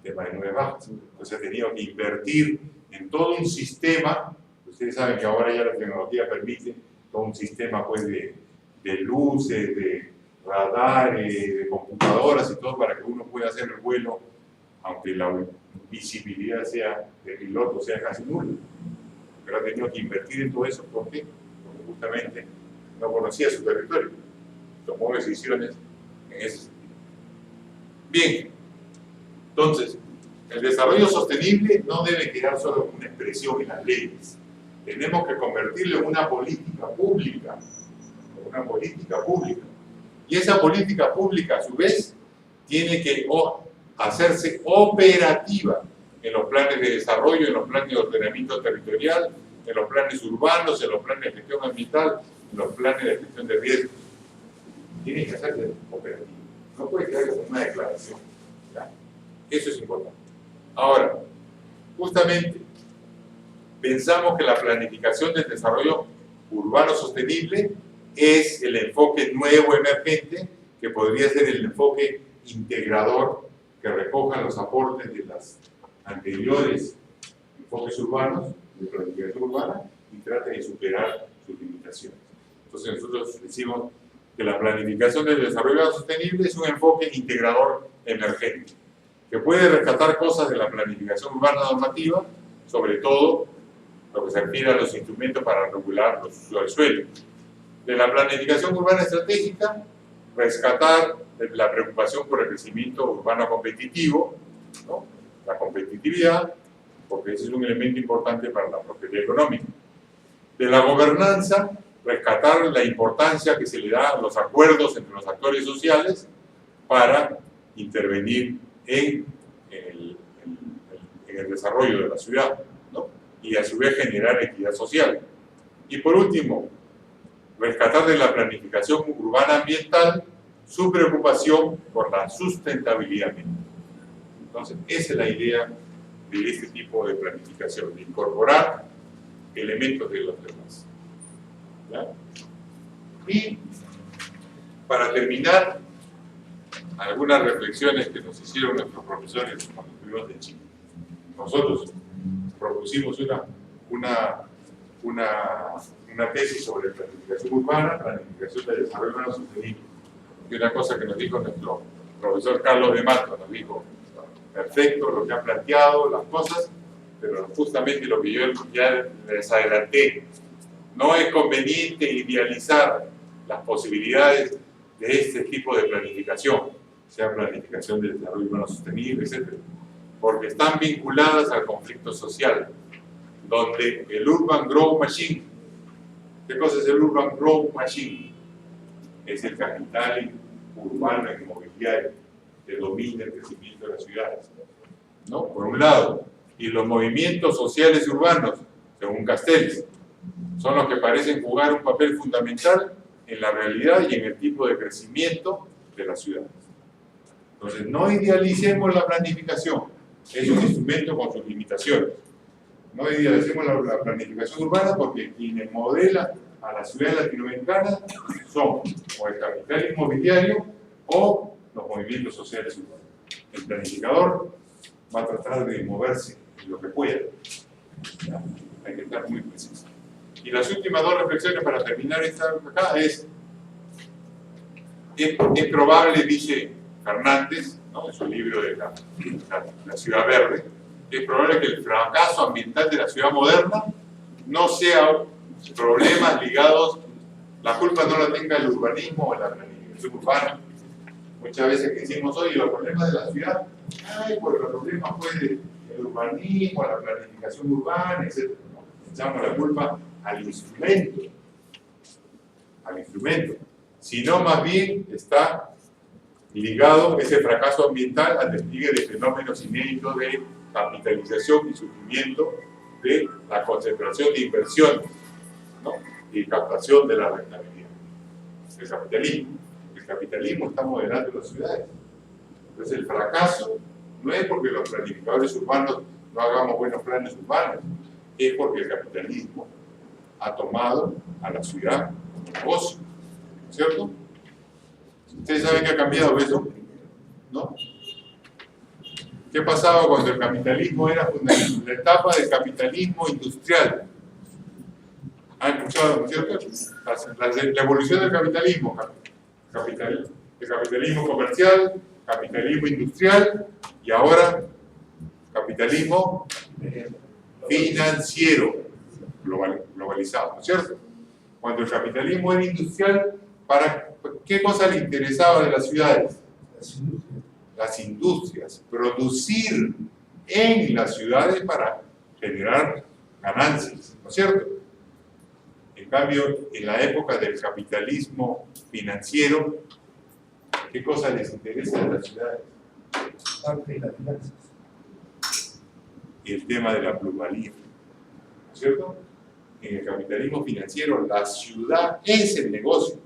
tema de nubes bajas. Entonces ha tenido que invertir en todo un sistema. Ustedes saben que ahora ya la tecnología permite todo un sistema pues, de luces, de radares, de computadoras y todo para que uno pueda hacer el vuelo, aunque la visibilidad sea de piloto sea casi nula. Pero ha tenido que invertir en todo eso. ¿Por qué? Porque justamente no conocía su territorio. Tomó decisiones en ese sentido. Bien, entonces, el desarrollo sostenible no debe quedar solo como una expresión en las leyes. Tenemos que convertirlo en una política pública. Una política pública. Y esa política pública, a su vez, tiene que hacerse operativa en los planes de desarrollo, en los planes de ordenamiento territorial, en los planes urbanos, en los planes de gestión ambiental, en los planes de gestión de riesgos. Tiene que hacerse operativo. No puede quedar como una declaración. ¿Ya? Eso es importante. Ahora, justamente, pensamos que la planificación del desarrollo urbano sostenible es el enfoque nuevo emergente que podría ser el enfoque integrador que recoja los aportes de las anteriores enfoques urbanos, de planificación urbana, y trate de superar sus limitaciones. Entonces nosotros decimos que la planificación del desarrollo sostenible es un enfoque integrador emergente, que puede rescatar cosas de la planificación urbana normativa, sobre todo lo que se refiere a los instrumentos para regular los usos del suelo. De la planificación urbana estratégica, rescatar la preocupación por el crecimiento urbano competitivo, ¿no? La competitividad, porque ese es un elemento importante para la prosperidad económica. De la gobernanza, rescatar la importancia que se le da a los acuerdos entre los actores sociales para intervenir en el desarrollo de la ciudad, ¿no? Y a su vez generar equidad social. Y por último, rescatar de la planificación urbana ambiental su preocupación por la sustentabilidad ambiental. Entonces, esa es la idea de este tipo de planificación, de incorporar elementos de los demás. ¿Ya? Y para terminar, algunas reflexiones que nos hicieron nuestros profesores cuando estuvimos en Chile. Nosotros propusimos una tesis sobre planificación urbana, planificación del desarrollo urbano sostenible. Y una cosa que nos dijo nuestro profesor Carlos de Mato, nos dijo, perfecto lo que han planteado, las cosas, pero justamente lo que yo ya les adelanté, no es conveniente idealizar las posibilidades de este tipo de planificación, sea planificación del desarrollo urbano sostenible, etc., porque están vinculadas al conflicto social, donde el Urban Growth Machine, ¿qué cosa es el Urban Growth Machine? Es el capital urbano e inmobiliario que domina el crecimiento de las ciudades, ¿no? Por un lado, y los movimientos sociales urbanos, según Castells, son los que parecen jugar un papel fundamental en la realidad y en el tipo de crecimiento de las ciudades. Entonces, no idealicemos la planificación, es un instrumento con sus limitaciones. No idealicemos la planificación urbana porque quienes modelan a las ciudades latinoamericanas son o el capital inmobiliario o los movimientos sociales urbanos. El planificador va a tratar de moverse en lo que pueda. ¿Ya? Hay que estar muy preciso. Y las últimas dos reflexiones para terminar esta acá es probable, dice Fernández, ¿no?, en su libro de la ciudad verde, es probable que el fracaso ambiental de la ciudad moderna no sea problemas ligados, la culpa no la tenga el urbanismo o la planificación urbana. Muchas veces que decimos, oye, los problemas de la ciudad, ay, pues los problemas fue del urbanismo, la planificación urbana, etc. ¿No? Echamos la culpa al instrumento, sino más bien está ligado ese fracaso ambiental al despliegue de fenómenos inéditos de capitalización y sufrimiento de la concentración de inversiones, ¿no?, y captación de la rentabilidad. El capitalismo está modelando las ciudades. Entonces el fracaso no es porque los planificadores urbanos no hagamos buenos planes urbanos, es porque el capitalismo ha tomado a la ciudad como negocio, ¿cierto? ¿Ustedes saben que ha cambiado eso? ¿No? ¿Qué pasaba cuando el capitalismo era la etapa del capitalismo industrial? ¿Han escuchado, cierto? La evolución del capitalismo, el capitalismo comercial, capitalismo industrial y ahora capitalismo financiero globalizado, ¿no es cierto? Cuando el capitalismo era industrial, ¿Para qué cosa le interesaba de las ciudades? Las industrias. Las industrias, producir en las ciudades para generar ganancias, ¿no es cierto? En cambio, en la época del capitalismo financiero, ¿qué cosa les interesa de las ciudades? Parte de las finanzas. Y el tema de la plusvalía, ¿no es cierto? En el capitalismo financiero, la ciudad es el negocio.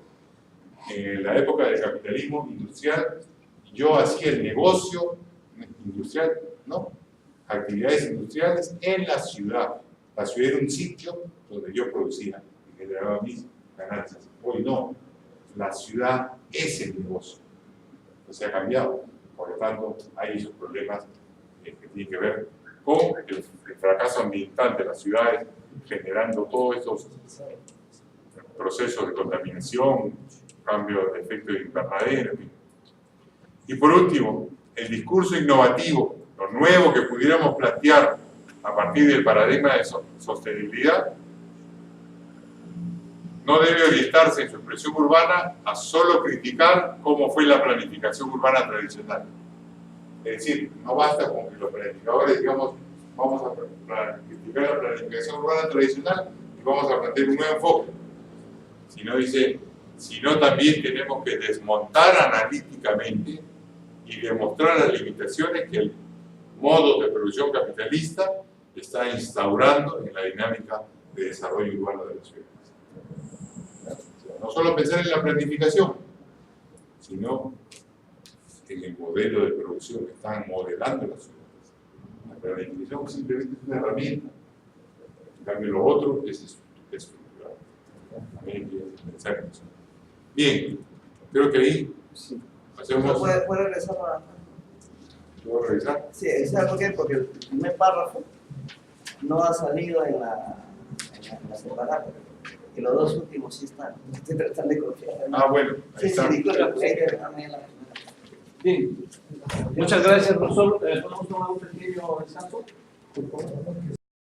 En la época del capitalismo industrial, yo hacía el negocio industrial, ¿no? Actividades industriales en la ciudad. La ciudad era un sitio donde yo producía y generaba mis ganancias. Hoy no, la ciudad es el negocio. Entonces ha cambiado. Por lo tanto, hay esos problemas que tienen que ver con el fracaso ambiental de las ciudades, generando todos estos procesos de contaminación, cambio de efecto de invernadero. Y por último, el discurso innovativo, lo nuevo que pudiéramos plantear a partir del paradigma de sostenibilidad, no debe orientarse en su expresión urbana a solo criticar cómo fue la planificación urbana tradicional. Es decir, no basta con que los planificadores digamos, vamos a criticar la planificación urbana tradicional y vamos a plantear un nuevo enfoque. Sino también tenemos que desmontar analíticamente y demostrar las limitaciones que el modo de producción capitalista está instaurando en la dinámica de desarrollo urbano de las ciudades. No solo pensar en la planificación, sino en el modelo de producción que están modelando las ciudades. La planificación simplemente es una herramienta, en cambio lo otro es estructural. También hay que pensar en eso. Bien, creo que ahí hacemos... ¿Puede regresar a...? ¿Puedo revisar? Sí, ¿sabes por qué? Porque el primer párrafo no ha salido en la separada. Y los dos últimos sí están. Estoy tratando de confiar. Ah, bueno, ahí Sí, está. sí, disculpa, porque hay que dejarme en la... Bien. Muchas gracias, profesor. Vamos a tomar un pequeño descanso.